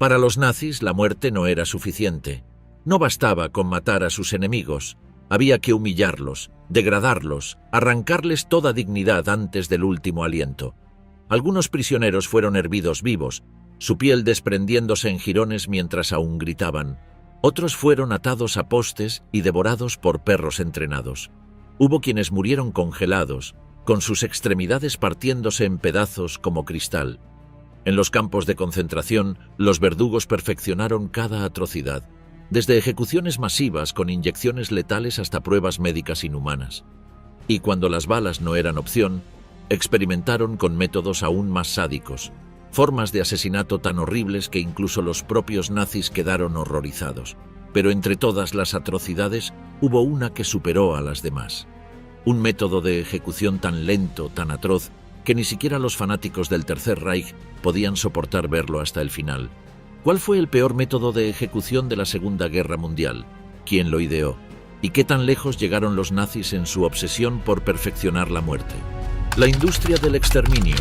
Para los nazis, la muerte no era suficiente. No bastaba con matar a sus enemigos. Había que humillarlos, degradarlos, arrancarles toda dignidad antes del último aliento. Algunos prisioneros fueron hervidos vivos, su piel desprendiéndose en jirones mientras aún gritaban. Otros fueron atados a postes y devorados por perros entrenados. Hubo quienes murieron congelados, con sus extremidades partiéndose en pedazos como cristal. En los campos de concentración, los verdugos perfeccionaron cada atrocidad, desde ejecuciones masivas con inyecciones letales hasta pruebas médicas inhumanas. Y cuando las balas no eran opción, experimentaron con métodos aún más sádicos, formas de asesinato tan horribles que incluso los propios nazis quedaron horrorizados. Pero entre todas las atrocidades, hubo una que superó a las demás. Un método de ejecución tan lento, tan atroz, que ni siquiera los fanáticos del Tercer Reich podían soportar verlo hasta el final. ¿Cuál fue el peor método de ejecución de la Segunda Guerra Mundial? ¿Quién lo ideó? ¿Y qué tan lejos llegaron los nazis en su obsesión por perfeccionar la muerte? La industria del exterminio.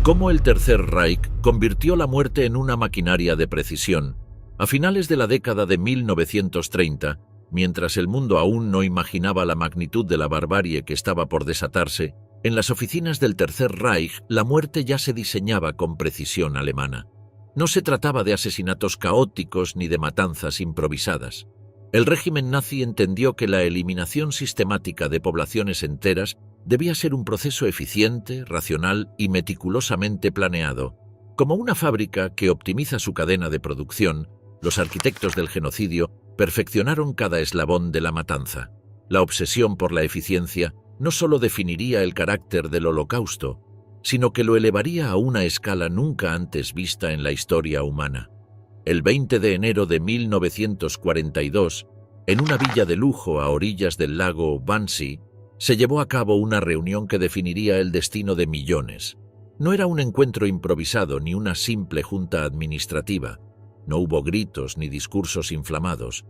¿Cómo el Tercer Reich convirtió la muerte en una maquinaria de precisión? A finales de la década de 1930, mientras el mundo aún no imaginaba la magnitud de la barbarie que estaba por desatarse, en las oficinas del Tercer Reich la muerte ya se diseñaba con precisión alemana. No se trataba de asesinatos caóticos ni de matanzas improvisadas. El régimen nazi entendió que la eliminación sistemática de poblaciones enteras debía ser un proceso eficiente, racional y meticulosamente planeado. Como una fábrica que optimiza su cadena de producción, los arquitectos del genocidio perfeccionaron cada eslabón de la matanza. La obsesión por la eficiencia no solo definiría el carácter del Holocausto, sino que lo elevaría a una escala nunca antes vista en la historia humana. El 20 de enero de 1942, en una villa de lujo a orillas del lago Wannsee, se llevó a cabo una reunión que definiría el destino de millones. No era un encuentro improvisado ni una simple junta administrativa. No hubo gritos ni discursos inflamados.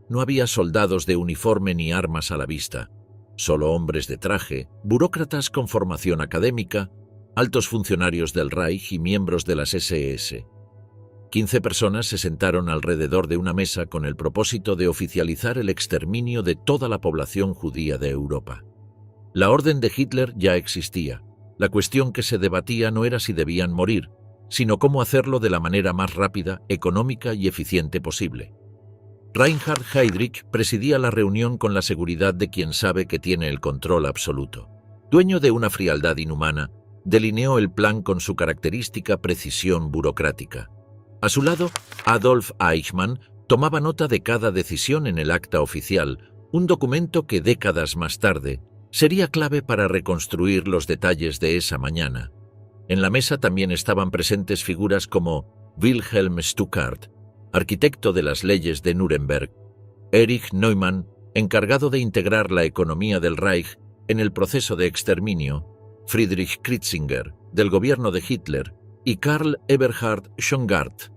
No había soldados de uniforme ni armas a la vista. Solo hombres de traje, burócratas con formación académica, altos funcionarios del Reich y miembros de las SS. 15 personas se sentaron alrededor de una mesa con el propósito de oficializar el exterminio de toda la población judía de Europa. La orden de Hitler ya existía. La cuestión que se debatía no era si debían morir, sino cómo hacerlo de la manera más rápida, económica y eficiente posible. Reinhard Heydrich presidía la reunión con la seguridad de quien sabe que tiene el control absoluto. Dueño de una frialdad inhumana, delineó el plan con su característica precisión burocrática. A su lado, Adolf Eichmann tomaba nota de cada decisión en el acta oficial, un documento que décadas más tarde sería clave para reconstruir los detalles de esa mañana. En la mesa también estaban presentes figuras como Wilhelm Stuckart, arquitecto de las leyes de Nuremberg, Erich Neumann, encargado de integrar la economía del Reich en el proceso de exterminio, Friedrich Kritzinger, del gobierno de Hitler, y Karl Eberhard Schongart,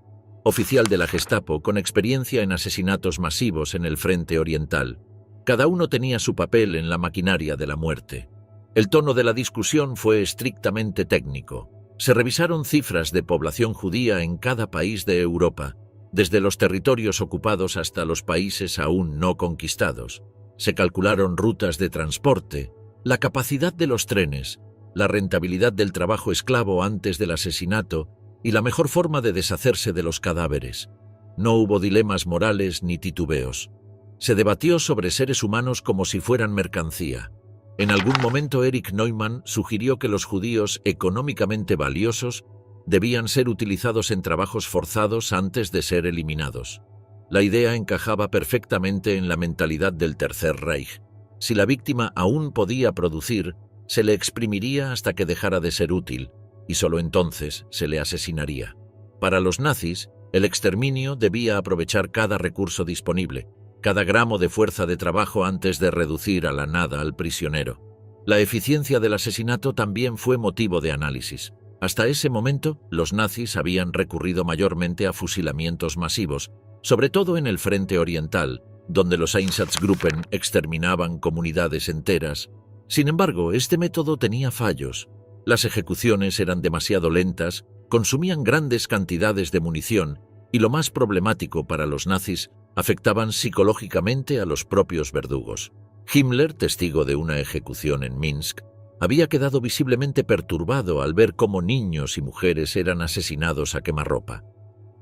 oficial de la Gestapo con experiencia en asesinatos masivos en el Frente Oriental. Cada uno tenía su papel en la maquinaria de la muerte. El tono de la discusión fue estrictamente técnico. Se revisaron cifras de población judía en cada país de Europa, desde los territorios ocupados hasta los países aún no conquistados. Se calcularon rutas de transporte, la capacidad de los trenes, la rentabilidad del trabajo esclavo antes del asesinato y la mejor forma de deshacerse de los cadáveres. No hubo dilemas morales ni titubeos. Se debatió sobre seres humanos como si fueran mercancía. En algún momento Erich Neumann sugirió que los judíos económicamente valiosos debían ser utilizados en trabajos forzados antes de ser eliminados. La idea encajaba perfectamente en la mentalidad del Tercer Reich. Si la víctima aún podía producir, se le exprimiría hasta que dejara de ser útil, y solo entonces se le asesinaría. Para los nazis, el exterminio debía aprovechar cada recurso disponible, cada gramo de fuerza de trabajo antes de reducir a la nada al prisionero. La eficiencia del asesinato también fue motivo de análisis. Hasta ese momento, los nazis habían recurrido mayormente a fusilamientos masivos, sobre todo en el Frente Oriental, donde los Einsatzgruppen exterminaban comunidades enteras. Sin embargo, este método tenía fallos. Las ejecuciones eran demasiado lentas, consumían grandes cantidades de munición Y lo más problemático para los nazis, afectaban psicológicamente a los propios verdugos. Himmler, testigo de una ejecución en Minsk, había quedado visiblemente perturbado al ver cómo niños y mujeres eran asesinados a quemarropa.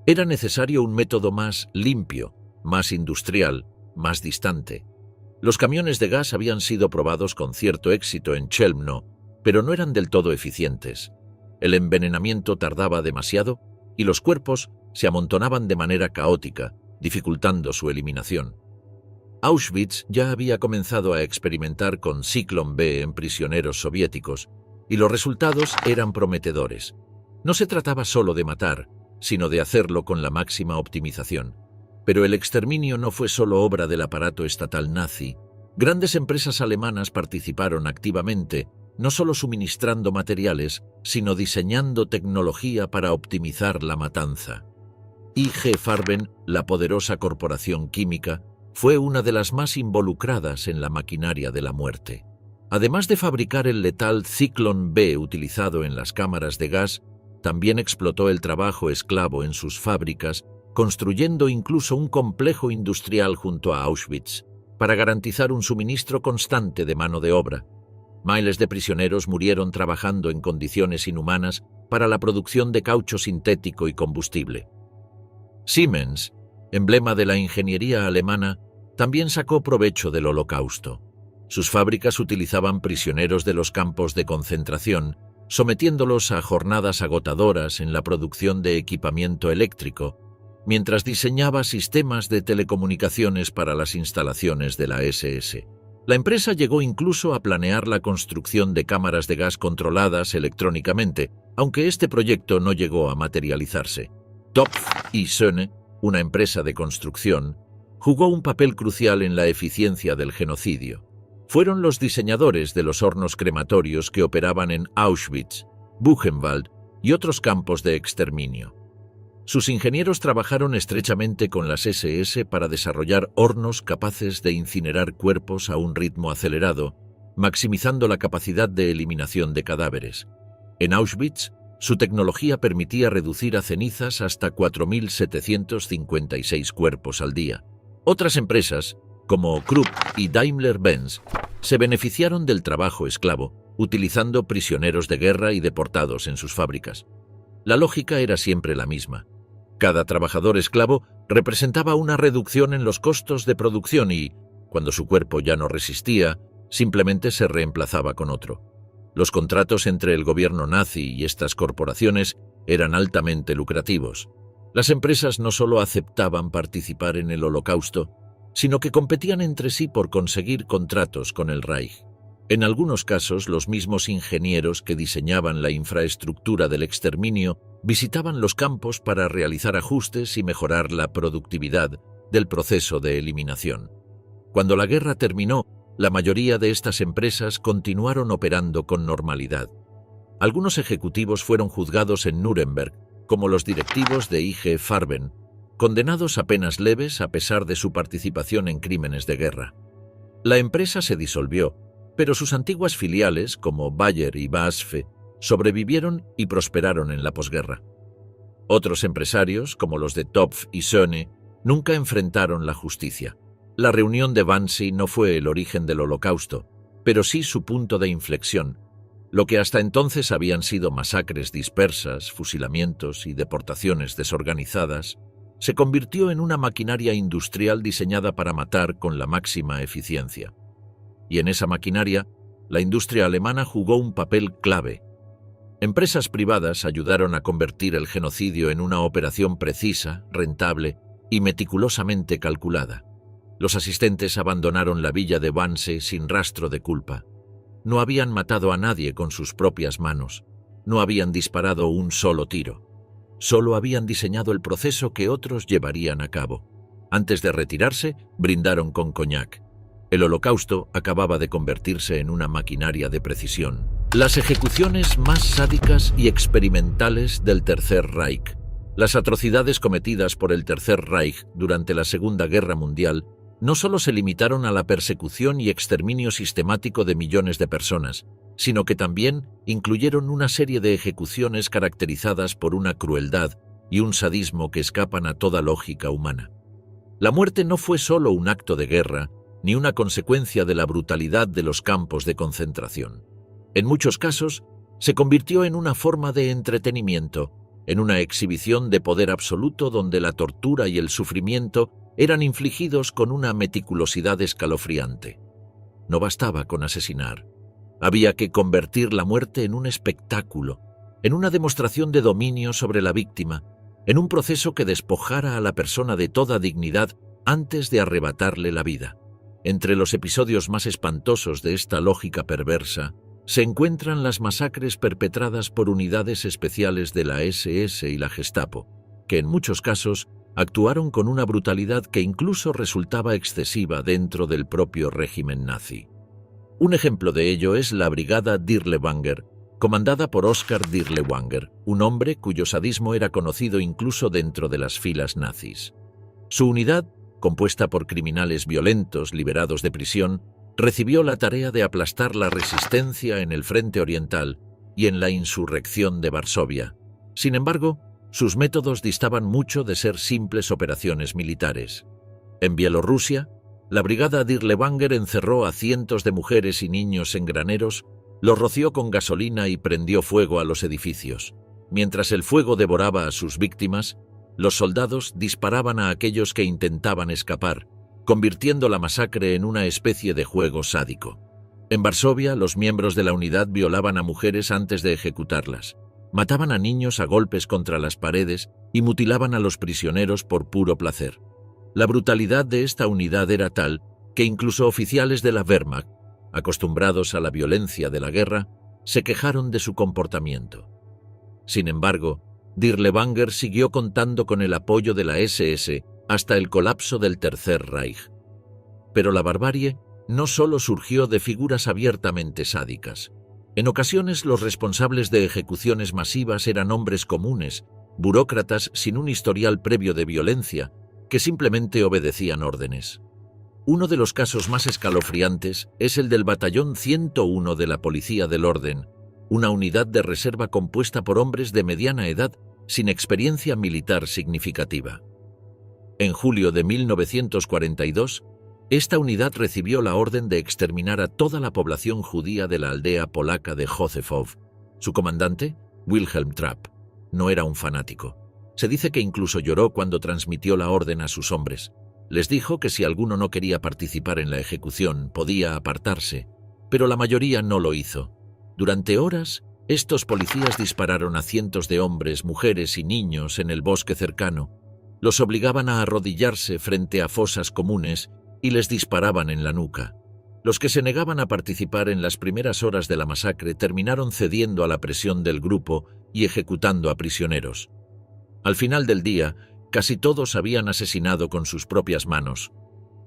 Era necesario un método más limpio, más industrial, más distante. Los camiones de gas habían sido probados con cierto éxito en Chelmno, pero no eran del todo eficientes. El envenenamiento tardaba demasiado y los cuerpos se amontonaban de manera caótica, dificultando su eliminación. Auschwitz ya había comenzado a experimentar con Zyklon B en prisioneros soviéticos, y los resultados eran prometedores. No se trataba solo de matar, sino de hacerlo con la máxima optimización. Pero el exterminio no fue solo obra del aparato estatal nazi. Grandes empresas alemanas participaron activamente, no solo suministrando materiales, sino diseñando tecnología para optimizar la matanza. IG Farben, la poderosa corporación química, fue una de las más involucradas en la maquinaria de la muerte. Además de fabricar el letal Zyklon B utilizado en las cámaras de gas, también explotó el trabajo esclavo en sus fábricas, construyendo incluso un complejo industrial junto a Auschwitz, para garantizar un suministro constante de mano de obra. Miles de prisioneros murieron trabajando en condiciones inhumanas para la producción de caucho sintético y combustible. Siemens, emblema de la ingeniería alemana, también sacó provecho del Holocausto. Sus fábricas utilizaban prisioneros de los campos de concentración, sometiéndolos a jornadas agotadoras en la producción de equipamiento eléctrico, mientras diseñaba sistemas de telecomunicaciones para las instalaciones de la SS. La empresa llegó incluso a planear la construcción de cámaras de gas controladas electrónicamente, aunque este proyecto no llegó a materializarse. Topf y Söhne, una empresa de construcción, jugó un papel crucial en la eficiencia del genocidio. Fueron los diseñadores de los hornos crematorios que operaban en Auschwitz, Buchenwald y otros campos de exterminio. Sus ingenieros trabajaron estrechamente con las SS para desarrollar hornos capaces de incinerar cuerpos a un ritmo acelerado, maximizando la capacidad de eliminación de cadáveres. En Auschwitz, su tecnología permitía reducir a cenizas hasta 4.756 cuerpos al día. Otras empresas, como Krupp y Daimler-Benz, se beneficiaron del trabajo esclavo, utilizando prisioneros de guerra y deportados en sus fábricas. La lógica era siempre la misma. Cada trabajador esclavo representaba una reducción en los costos de producción y, cuando su cuerpo ya no resistía, simplemente se reemplazaba con otro. Los contratos entre el gobierno nazi y estas corporaciones eran altamente lucrativos. Las empresas no solo aceptaban participar en el Holocausto, sino que competían entre sí por conseguir contratos con el Reich. En algunos casos, los mismos ingenieros que diseñaban la infraestructura del exterminio visitaban los campos para realizar ajustes y mejorar la productividad del proceso de eliminación. Cuando la guerra terminó, la mayoría de estas empresas continuaron operando con normalidad. Algunos ejecutivos fueron juzgados en Nuremberg, como los directivos de IG Farben, condenados a penas leves a pesar de su participación en crímenes de guerra. La empresa se disolvió, pero sus antiguas filiales, como Bayer y BASF, sobrevivieron y prosperaron en la posguerra. Otros empresarios, como los de Topf y Söhne, nunca enfrentaron la justicia. La reunión de Wannsee no fue el origen del Holocausto, pero sí su punto de inflexión. Lo que hasta entonces habían sido masacres dispersas, fusilamientos y deportaciones desorganizadas, se convirtió en una maquinaria industrial diseñada para matar con la máxima eficiencia. Y en esa maquinaria, la industria alemana jugó un papel clave. Empresas privadas ayudaron a convertir el genocidio en una operación precisa, rentable y meticulosamente calculada. Los asistentes abandonaron la villa de Wannsee sin rastro de culpa. No habían matado a nadie con sus propias manos. No habían disparado un solo tiro. Solo habían diseñado el proceso que otros llevarían a cabo. Antes de retirarse, brindaron con coñac. El Holocausto acababa de convertirse en una maquinaria de precisión. Las ejecuciones más sádicas y experimentales del Tercer Reich. Las atrocidades cometidas por el Tercer Reich durante la Segunda Guerra Mundial no solo se limitaron a la persecución y exterminio sistemático de millones de personas, sino que también incluyeron una serie de ejecuciones caracterizadas por una crueldad y un sadismo que escapan a toda lógica humana. La muerte no fue solo un acto de guerra, ni una consecuencia de la brutalidad de los campos de concentración. En muchos casos, se convirtió en una forma de entretenimiento, en una exhibición de poder absoluto donde la tortura y el sufrimiento eran infligidos con una meticulosidad escalofriante. No bastaba con asesinar. Había que convertir la muerte en un espectáculo, en una demostración de dominio sobre la víctima, en un proceso que despojara a la persona de toda dignidad antes de arrebatarle la vida. Entre los episodios más espantosos de esta lógica perversa, se encuentran las masacres perpetradas por unidades especiales de la SS y la Gestapo, que en muchos casos actuaron con una brutalidad que incluso resultaba excesiva dentro del propio régimen nazi. Un ejemplo de ello es la Brigada Dirlewanger, comandada por Oskar Dirlewanger, un hombre cuyo sadismo era conocido incluso dentro de las filas nazis. Su unidad, compuesta por criminales violentos liberados de prisión, recibió la tarea de aplastar la resistencia en el frente oriental y en la insurrección de Varsovia. Sin embargo, sus métodos distaban mucho de ser simples operaciones militares. En Bielorrusia, la Brigada Dirlewanger encerró a cientos de mujeres y niños en graneros, los roció con gasolina y prendió fuego a los edificios. Mientras el fuego devoraba a sus víctimas, los soldados disparaban a aquellos que intentaban escapar, convirtiendo la masacre en una especie de juego sádico. En Varsovia, los miembros de la unidad violaban a mujeres antes de ejecutarlas, mataban a niños a golpes contra las paredes y mutilaban a los prisioneros por puro placer. La brutalidad de esta unidad era tal que incluso oficiales de la Wehrmacht, acostumbrados a la violencia de la guerra, se quejaron de su comportamiento. Sin embargo, Dirlewanger siguió contando con el apoyo de la SS hasta el colapso del Tercer Reich. Pero la barbarie no solo surgió de figuras abiertamente sádicas. En ocasiones los responsables de ejecuciones masivas eran hombres comunes, burócratas sin un historial previo de violencia, que simplemente obedecían órdenes. Uno de los casos más escalofriantes es el del Batallón 101 de la Policía del Orden, una unidad de reserva compuesta por hombres de mediana edad sin experiencia militar significativa. En julio de 1942, esta unidad recibió la orden de exterminar a toda la población judía de la aldea polaca de Józefów. Su comandante, Wilhelm Trapp, no era un fanático. Se dice que incluso lloró cuando transmitió la orden a sus hombres. Les dijo que si alguno no quería participar en la ejecución, podía apartarse, pero la mayoría no lo hizo. Durante horas, estos policías dispararon a cientos de hombres, mujeres y niños en el bosque cercano. Los obligaban a arrodillarse frente a fosas comunes y les disparaban en la nuca. Los que se negaban a participar en las primeras horas de la masacre terminaron cediendo a la presión del grupo y ejecutando a prisioneros. Al final del día, casi todos habían asesinado con sus propias manos.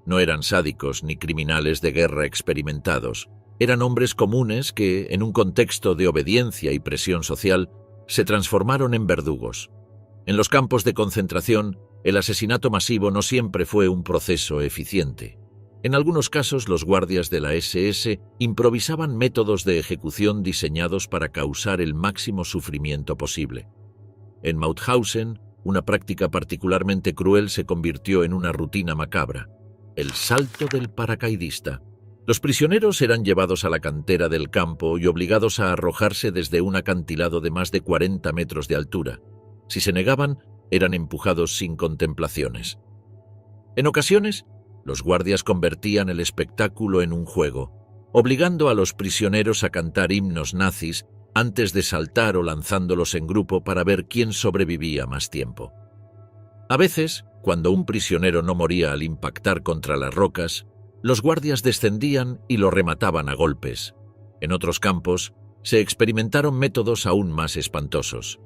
No eran sádicos ni criminales de guerra experimentados. Eran hombres comunes que, en un contexto de obediencia y presión social, se transformaron en verdugos. En los campos de concentración, el asesinato masivo no siempre fue un proceso eficiente. En algunos casos, los guardias de la SS improvisaban métodos de ejecución diseñados para causar el máximo sufrimiento posible. En Mauthausen, una práctica particularmente cruel se convirtió en una rutina macabra: el salto del paracaidista. Los prisioneros eran llevados a la cantera del campo y obligados a arrojarse desde un acantilado de más de 40 metros de altura. Si se negaban, eran empujados sin contemplaciones. En ocasiones, los guardias convertían el espectáculo en un juego, obligando a los prisioneros a cantar himnos nazis antes de saltar o lanzándolos en grupo para ver quién sobrevivía más tiempo. A veces, cuando un prisionero no moría al impactar contra las rocas, los guardias descendían y lo remataban a golpes. En otros campos, se experimentaron métodos aún más espantosos.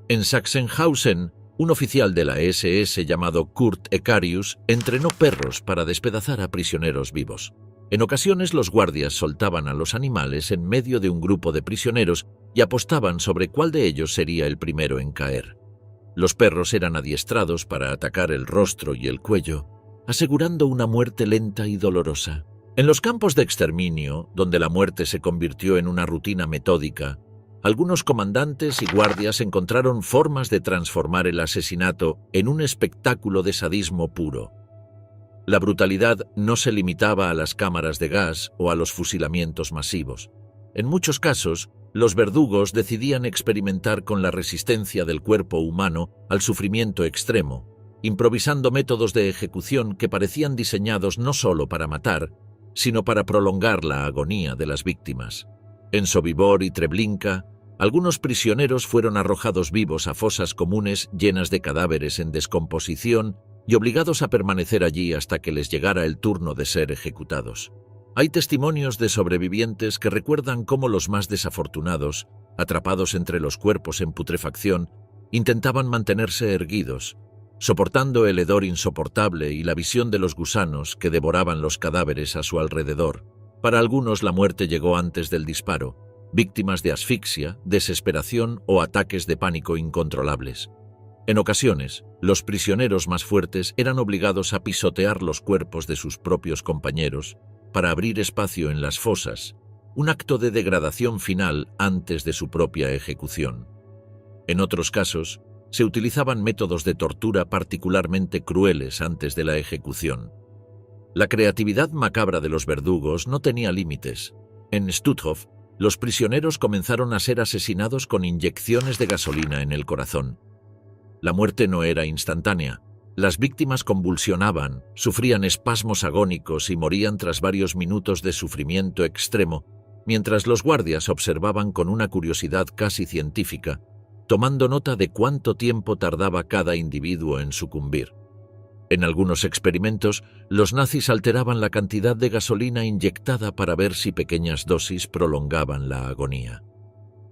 En Sachsenhausen, un oficial de la SS llamado Kurt Ekarius entrenó perros para despedazar a prisioneros vivos. En ocasiones los guardias soltaban a los animales en medio de un grupo de prisioneros y apostaban sobre cuál de ellos sería el primero en caer. Los perros eran adiestrados para atacar el rostro y el cuello, asegurando una muerte lenta y dolorosa. En los campos de exterminio, donde la muerte se convirtió en una rutina metódica, Algunos comandantes y guardias encontraron formas de transformar el asesinato en un espectáculo de sadismo puro. La brutalidad no se limitaba a las cámaras de gas o a los fusilamientos masivos. En muchos casos, los verdugos decidían experimentar con la resistencia del cuerpo humano al sufrimiento extremo, improvisando métodos de ejecución que parecían diseñados no solo para matar, sino para prolongar la agonía de las víctimas. En Sobibor y Treblinka, algunos prisioneros fueron arrojados vivos a fosas comunes llenas de cadáveres en descomposición y obligados a permanecer allí hasta que les llegara el turno de ser ejecutados. Hay testimonios de sobrevivientes que recuerdan cómo los más desafortunados, atrapados entre los cuerpos en putrefacción, intentaban mantenerse erguidos, soportando el hedor insoportable y la visión de los gusanos que devoraban los cadáveres a su alrededor. Para algunos la muerte llegó antes del disparo, víctimas de asfixia, desesperación o ataques de pánico incontrolables. En ocasiones, los prisioneros más fuertes eran obligados a pisotear los cuerpos de sus propios compañeros para abrir espacio en las fosas, un acto de degradación final antes de su propia ejecución. En otros casos, se utilizaban métodos de tortura particularmente crueles antes de la ejecución. La creatividad macabra de los verdugos no tenía límites. En Stutthof, los prisioneros comenzaron a ser asesinados con inyecciones de gasolina en el corazón. La muerte no era instantánea. Las víctimas convulsionaban, sufrían espasmos agónicos y morían tras varios minutos de sufrimiento extremo, mientras los guardias observaban con una curiosidad casi científica, tomando nota de cuánto tiempo tardaba cada individuo en sucumbir. En algunos experimentos, los nazis alteraban la cantidad de gasolina inyectada para ver si pequeñas dosis prolongaban la agonía.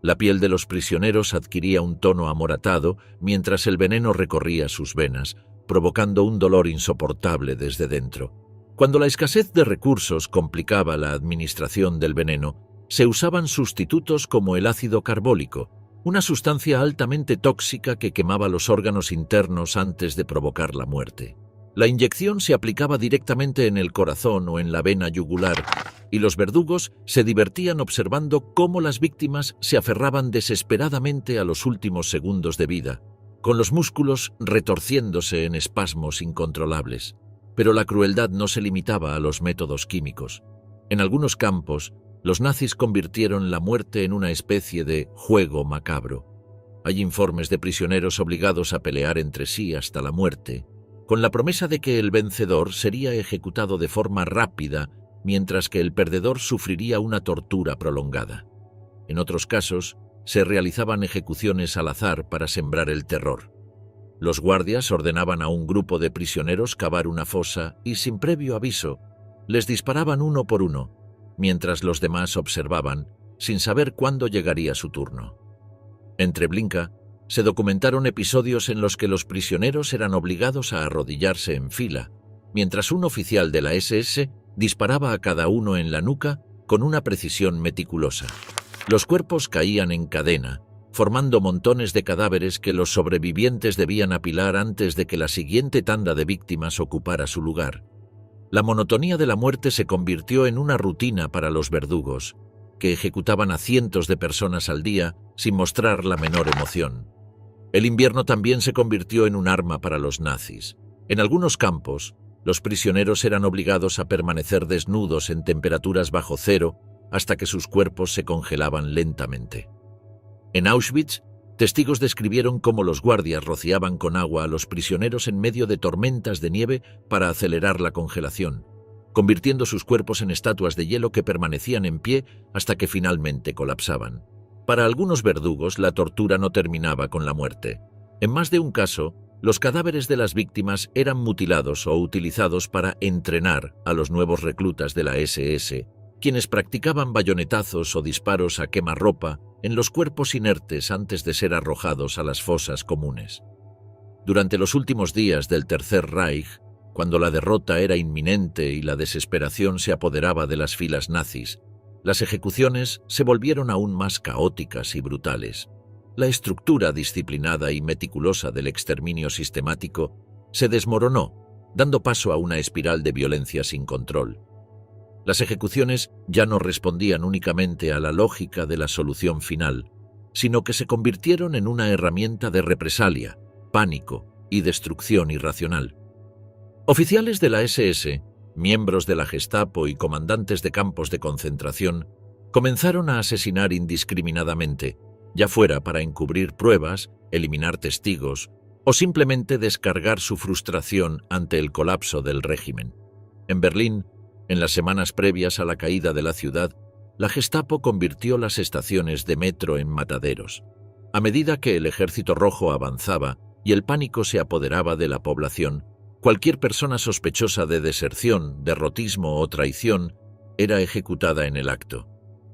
La piel de los prisioneros adquiría un tono amoratado mientras el veneno recorría sus venas, provocando un dolor insoportable desde dentro. Cuando la escasez de recursos complicaba la administración del veneno, se usaban sustitutos como el ácido carbólico, una sustancia altamente tóxica que quemaba los órganos internos antes de provocar la muerte. La inyección se aplicaba directamente en el corazón o en la vena yugular, y los verdugos se divertían observando cómo las víctimas se aferraban desesperadamente a los últimos segundos de vida, con los músculos retorciéndose en espasmos incontrolables. Pero la crueldad no se limitaba a los métodos químicos. En algunos campos, los nazis convirtieron la muerte en una especie de juego macabro. Hay informes de prisioneros obligados a pelear entre sí hasta la muerte, con la promesa de que el vencedor sería ejecutado de forma rápida, mientras que el perdedor sufriría una tortura prolongada. En otros casos, se realizaban ejecuciones al azar para sembrar el terror. Los guardias ordenaban a un grupo de prisioneros cavar una fosa y, sin previo aviso, les disparaban uno por uno, mientras los demás observaban, sin saber cuándo llegaría su turno. En Treblinka, se documentaron episodios en los que los prisioneros eran obligados a arrodillarse en fila, mientras un oficial de la SS disparaba a cada uno en la nuca con una precisión meticulosa. Los cuerpos caían en cadena, formando montones de cadáveres que los sobrevivientes debían apilar antes de que la siguiente tanda de víctimas ocupara su lugar. La monotonía de la muerte se convirtió en una rutina para los verdugos, que ejecutaban a cientos de personas al día sin mostrar la menor emoción. El invierno también se convirtió en un arma para los nazis. En algunos campos, los prisioneros eran obligados a permanecer desnudos en temperaturas bajo cero hasta que sus cuerpos se congelaban lentamente. En Auschwitz, testigos describieron cómo los guardias rociaban con agua a los prisioneros en medio de tormentas de nieve para acelerar la congelación, convirtiendo sus cuerpos en estatuas de hielo que permanecían en pie hasta que finalmente colapsaban. Para algunos verdugos, la tortura no terminaba con la muerte. En más de un caso, los cadáveres de las víctimas eran mutilados o utilizados para entrenar a los nuevos reclutas de la SS, quienes practicaban bayonetazos o disparos a quemarropa en los cuerpos inertes antes de ser arrojados a las fosas comunes. Durante los últimos días del Tercer Reich, cuando la derrota era inminente y la desesperación se apoderaba de las filas nazis, las ejecuciones se volvieron aún más caóticas y brutales. La estructura disciplinada y meticulosa del exterminio sistemático se desmoronó, dando paso a una espiral de violencia sin control. Las ejecuciones ya no respondían únicamente a la lógica de la solución final, sino que se convirtieron en una herramienta de represalia, pánico y destrucción irracional. Oficiales de la SS, miembros de la Gestapo y comandantes de campos de concentración comenzaron a asesinar indiscriminadamente, ya fuera para encubrir pruebas, eliminar testigos o simplemente descargar su frustración ante el colapso del régimen. En Berlín, en las semanas previas a la caída de la ciudad, la Gestapo convirtió las estaciones de metro en mataderos. A medida que el Ejército Rojo avanzaba y el pánico se apoderaba de la población, cualquier persona sospechosa de deserción, derrotismo o traición era ejecutada en el acto.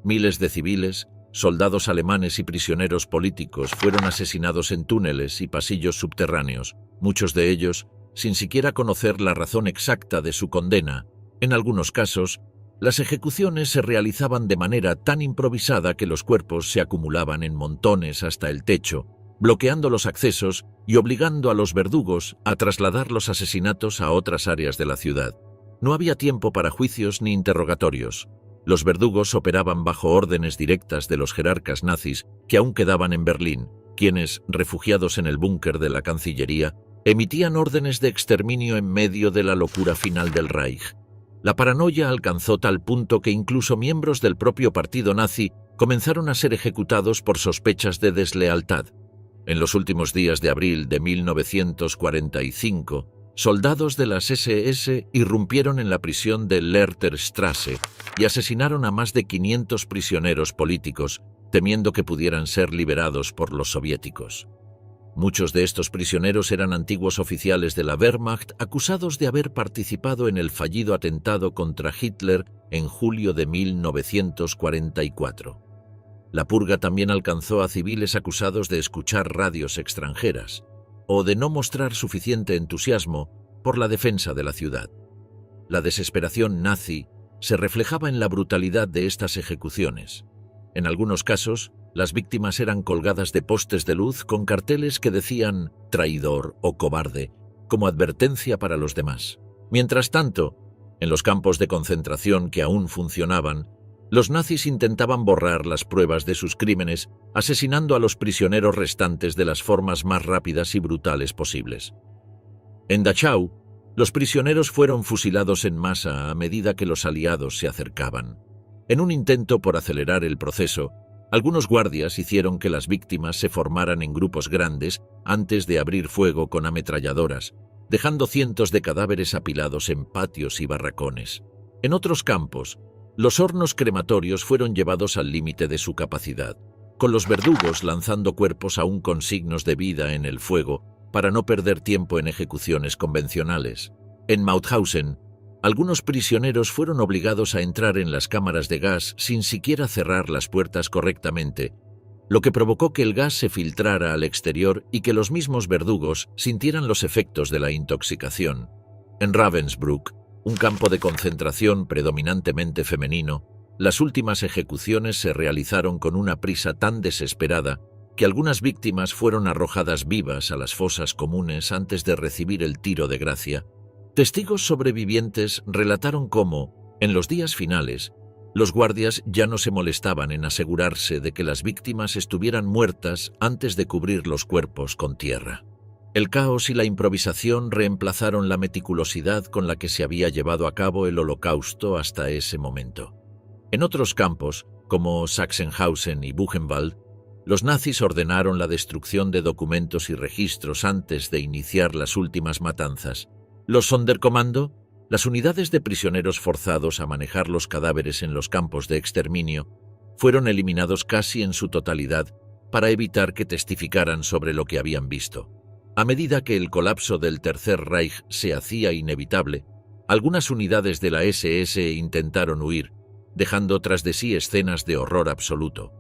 Miles de civiles, soldados alemanes y prisioneros políticos fueron asesinados en túneles y pasillos subterráneos, muchos de ellos sin siquiera conocer la razón exacta de su condena. En algunos casos, las ejecuciones se realizaban de manera tan improvisada que los cuerpos se acumulaban en montones hasta el techo, bloqueando los accesos y obligando a los verdugos a trasladar los asesinatos a otras áreas de la ciudad. No había tiempo para juicios ni interrogatorios. Los verdugos operaban bajo órdenes directas de los jerarcas nazis que aún quedaban en Berlín, quienes, refugiados en el búnker de la Cancillería, emitían órdenes de exterminio en medio de la locura final del Reich. La paranoia alcanzó tal punto que incluso miembros del propio partido nazi comenzaron a ser ejecutados por sospechas de deslealtad. En los últimos días de abril de 1945, soldados de las SS irrumpieron en la prisión de Lehrterstrasse y asesinaron a más de 500 prisioneros políticos, temiendo que pudieran ser liberados por los soviéticos. Muchos de estos prisioneros eran antiguos oficiales de la Wehrmacht acusados de haber participado en el fallido atentado contra Hitler en julio de 1944. La purga también alcanzó a civiles acusados de escuchar radios extranjeras o de no mostrar suficiente entusiasmo por la defensa de la ciudad. La desesperación nazi se reflejaba en la brutalidad de estas ejecuciones. En algunos casos, las víctimas eran colgadas de postes de luz con carteles que decían «traidor» o «cobarde», como advertencia para los demás. Mientras tanto, en los campos de concentración que aún funcionaban, los nazis intentaban borrar las pruebas de sus crímenes, asesinando a los prisioneros restantes de las formas más rápidas y brutales posibles. En Dachau, los prisioneros fueron fusilados en masa a medida que los aliados se acercaban. En un intento por acelerar el proceso, algunos guardias hicieron que las víctimas se formaran en grupos grandes antes de abrir fuego con ametralladoras, dejando cientos de cadáveres apilados en patios y barracones. En otros campos, los hornos crematorios fueron llevados al límite de su capacidad, con los verdugos lanzando cuerpos aún con signos de vida en el fuego para no perder tiempo en ejecuciones convencionales. En Mauthausen, algunos prisioneros fueron obligados a entrar en las cámaras de gas sin siquiera cerrar las puertas correctamente, lo que provocó que el gas se filtrara al exterior y que los mismos verdugos sintieran los efectos de la intoxicación. En Ravensbrück, un campo de concentración predominantemente femenino, las últimas ejecuciones se realizaron con una prisa tan desesperada que algunas víctimas fueron arrojadas vivas a las fosas comunes antes de recibir el tiro de gracia. Testigos sobrevivientes relataron cómo, en los días finales, los guardias ya no se molestaban en asegurarse de que las víctimas estuvieran muertas antes de cubrir los cuerpos con tierra. El caos y la improvisación reemplazaron la meticulosidad con la que se había llevado a cabo el Holocausto hasta ese momento. En otros campos, como Sachsenhausen y Buchenwald, los nazis ordenaron la destrucción de documentos y registros antes de iniciar las últimas matanzas. Los Sonderkommando, las unidades de prisioneros forzados a manejar los cadáveres en los campos de exterminio, fueron eliminados casi en su totalidad para evitar que testificaran sobre lo que habían visto. A medida que el colapso del Tercer Reich se hacía inevitable, algunas unidades de la SS intentaron huir, dejando tras de sí escenas de horror absoluto.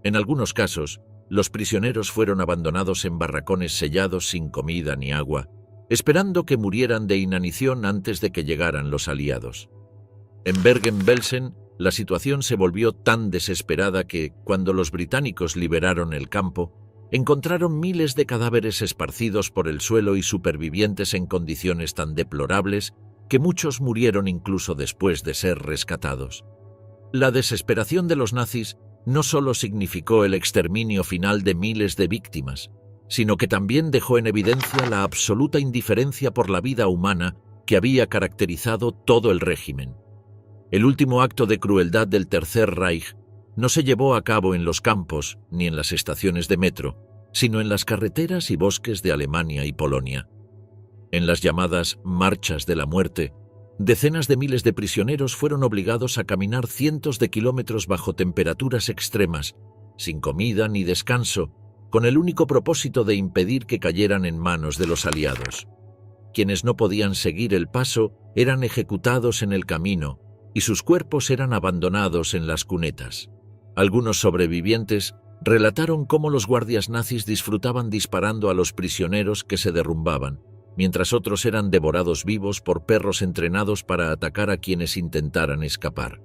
En algunos casos, los prisioneros fueron abandonados en barracones sellados sin comida ni agua, esperando que murieran de inanición antes de que llegaran los aliados. En Bergen-Belsen, la situación se volvió tan desesperada que, cuando los británicos liberaron el campo, encontraron miles de cadáveres esparcidos por el suelo y supervivientes en condiciones tan deplorables que muchos murieron incluso después de ser rescatados. La desesperación de los nazis no solo significó el exterminio final de miles de víctimas, sino que también dejó en evidencia la absoluta indiferencia por la vida humana que había caracterizado todo el régimen. El último acto de crueldad del Tercer Reich no se llevó a cabo en los campos ni en las estaciones de metro, sino en las carreteras y bosques de Alemania y Polonia. En las llamadas marchas de la muerte, decenas de miles de prisioneros fueron obligados a caminar cientos de kilómetros bajo temperaturas extremas, sin comida ni descanso, con el único propósito de impedir que cayeran en manos de los aliados. Quienes no podían seguir el paso eran ejecutados en el camino y sus cuerpos eran abandonados en las cunetas. Algunos sobrevivientes relataron cómo los guardias nazis disfrutaban disparando a los prisioneros que se derrumbaban, mientras otros eran devorados vivos por perros entrenados para atacar a quienes intentaran escapar.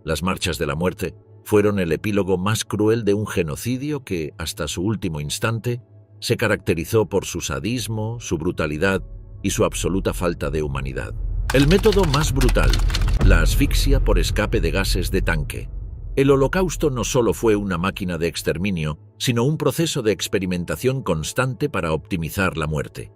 Las marchas de la muerte fueron el epílogo más cruel de un genocidio que, hasta su último instante, se caracterizó por su sadismo, su brutalidad y su absoluta falta de humanidad. El método más brutal, la asfixia por escape de gases de tanque. El Holocausto no solo fue una máquina de exterminio, sino un proceso de experimentación constante para optimizar la muerte.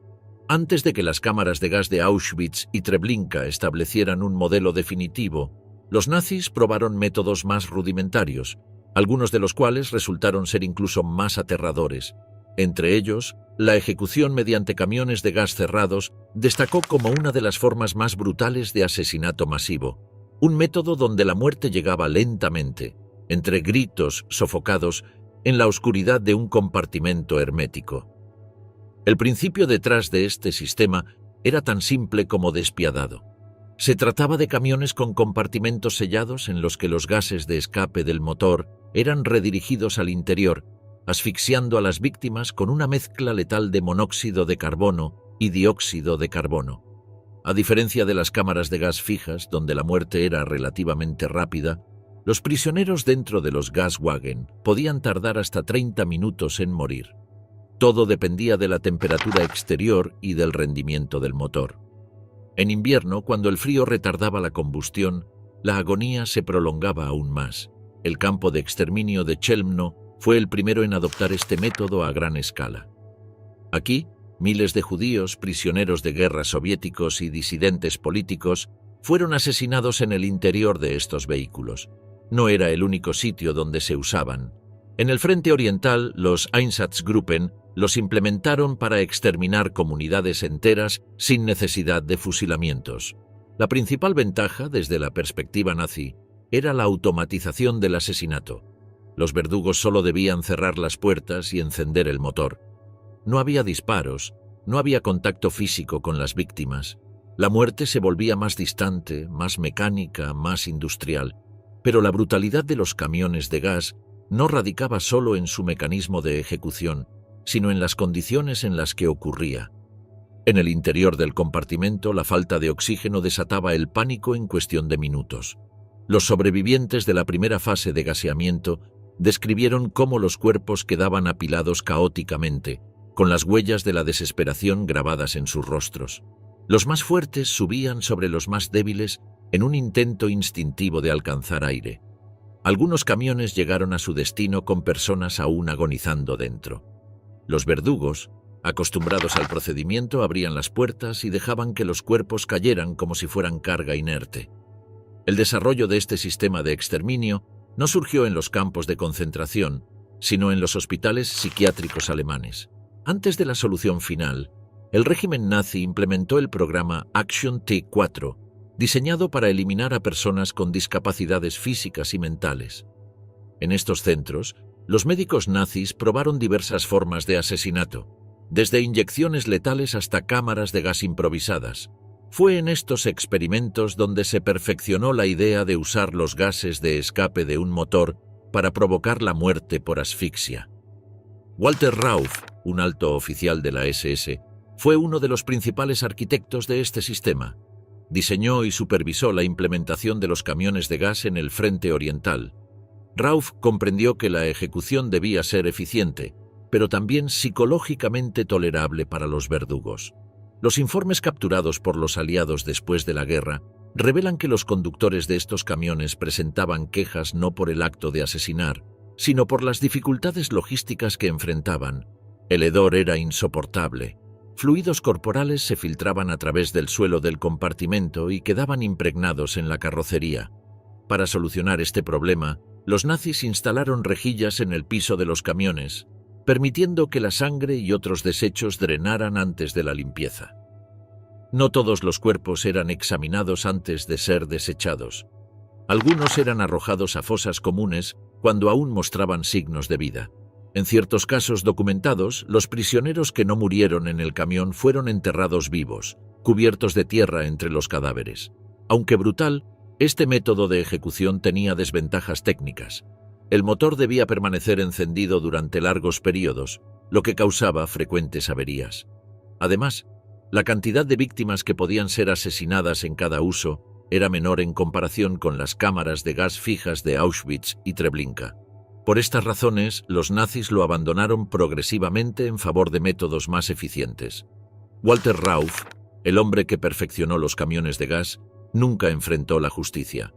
Antes de que las cámaras de gas de Auschwitz y Treblinka establecieran un modelo definitivo, los nazis probaron métodos más rudimentarios, algunos de los cuales resultaron ser incluso más aterradores. Entre ellos, la ejecución mediante camiones de gas cerrados destacó como una de las formas más brutales de asesinato masivo, un método donde la muerte llegaba lentamente, entre gritos sofocados, en la oscuridad de un compartimento hermético. El principio detrás de este sistema era tan simple como despiadado. Se trataba de camiones con compartimentos sellados en los que los gases de escape del motor eran redirigidos al interior, asfixiando a las víctimas con una mezcla letal de monóxido de carbono y dióxido de carbono. A diferencia de las cámaras de gas fijas, donde la muerte era relativamente rápida, los prisioneros dentro de los Gaswagen podían tardar hasta 30 minutos en morir. Todo dependía de la temperatura exterior y del rendimiento del motor. En invierno, cuando el frío retardaba la combustión, la agonía se prolongaba aún más. El campo de exterminio de Chelmno fue el primero en adoptar este método a gran escala. Aquí, miles de judíos, prisioneros de guerra soviéticos y disidentes políticos fueron asesinados en el interior de estos vehículos. No era el único sitio donde se usaban. En el frente oriental, los Einsatzgruppen los implementaron para exterminar comunidades enteras sin necesidad de fusilamientos. La principal ventaja, desde la perspectiva nazi, era la automatización del asesinato. Los verdugos solo debían cerrar las puertas y encender el motor. No había disparos, no había contacto físico con las víctimas. La muerte se volvía más distante, más mecánica, más industrial. Pero la brutalidad de los camiones de gas no radicaba solo en su mecanismo de ejecución, sino en las condiciones en las que ocurría. En el interior del compartimento, la falta de oxígeno desataba el pánico en cuestión de minutos. Los sobrevivientes de la primera fase de gaseamiento describieron cómo los cuerpos quedaban apilados caóticamente, con las huellas de la desesperación grabadas en sus rostros. Los más fuertes subían sobre los más débiles en un intento instintivo de alcanzar aire. Algunos camiones llegaron a su destino con personas aún agonizando dentro. Los verdugos, acostumbrados al procedimiento, abrían las puertas y dejaban que los cuerpos cayeran como si fueran carga inerte. El desarrollo de este sistema de exterminio no surgió en los campos de concentración, sino en los hospitales psiquiátricos alemanes. Antes de la solución final, el régimen nazi implementó el programa Action T4, diseñado para eliminar a personas con discapacidades físicas y mentales. En estos centros, los médicos nazis probaron diversas formas de asesinato, desde inyecciones letales hasta cámaras de gas improvisadas. Fue en estos experimentos donde se perfeccionó la idea de usar los gases de escape de un motor para provocar la muerte por asfixia. Walter Rauff, un alto oficial de la SS, fue uno de los principales arquitectos de este sistema. Diseñó y supervisó la implementación de los camiones de gas en el frente oriental. Rauff comprendió que la ejecución debía ser eficiente, pero también psicológicamente tolerable para los verdugos. Los informes capturados por los aliados después de la guerra revelan que los conductores de estos camiones presentaban quejas no por el acto de asesinar, sino por las dificultades logísticas que enfrentaban. El hedor era insoportable. Fluidos corporales se filtraban a través del suelo del compartimento y quedaban impregnados en la carrocería. Para solucionar este problema, los nazis instalaron rejillas en el piso de los camiones, permitiendo que la sangre y otros desechos drenaran antes de la limpieza. No todos los cuerpos eran examinados antes de ser desechados. Algunos eran arrojados a fosas comunes cuando aún mostraban signos de vida. En ciertos casos documentados, los prisioneros que no murieron en el camión fueron enterrados vivos, cubiertos de tierra entre los cadáveres. Aunque brutal, este método de ejecución tenía desventajas técnicas. El motor debía permanecer encendido durante largos periodos, lo que causaba frecuentes averías. Además, la cantidad de víctimas que podían ser asesinadas en cada uso era menor en comparación con las cámaras de gas fijas de Auschwitz y Treblinka. Por estas razones, los nazis lo abandonaron progresivamente en favor de métodos más eficientes. Walter Rauff, el hombre que perfeccionó los camiones de gas, nunca enfrentó la justicia.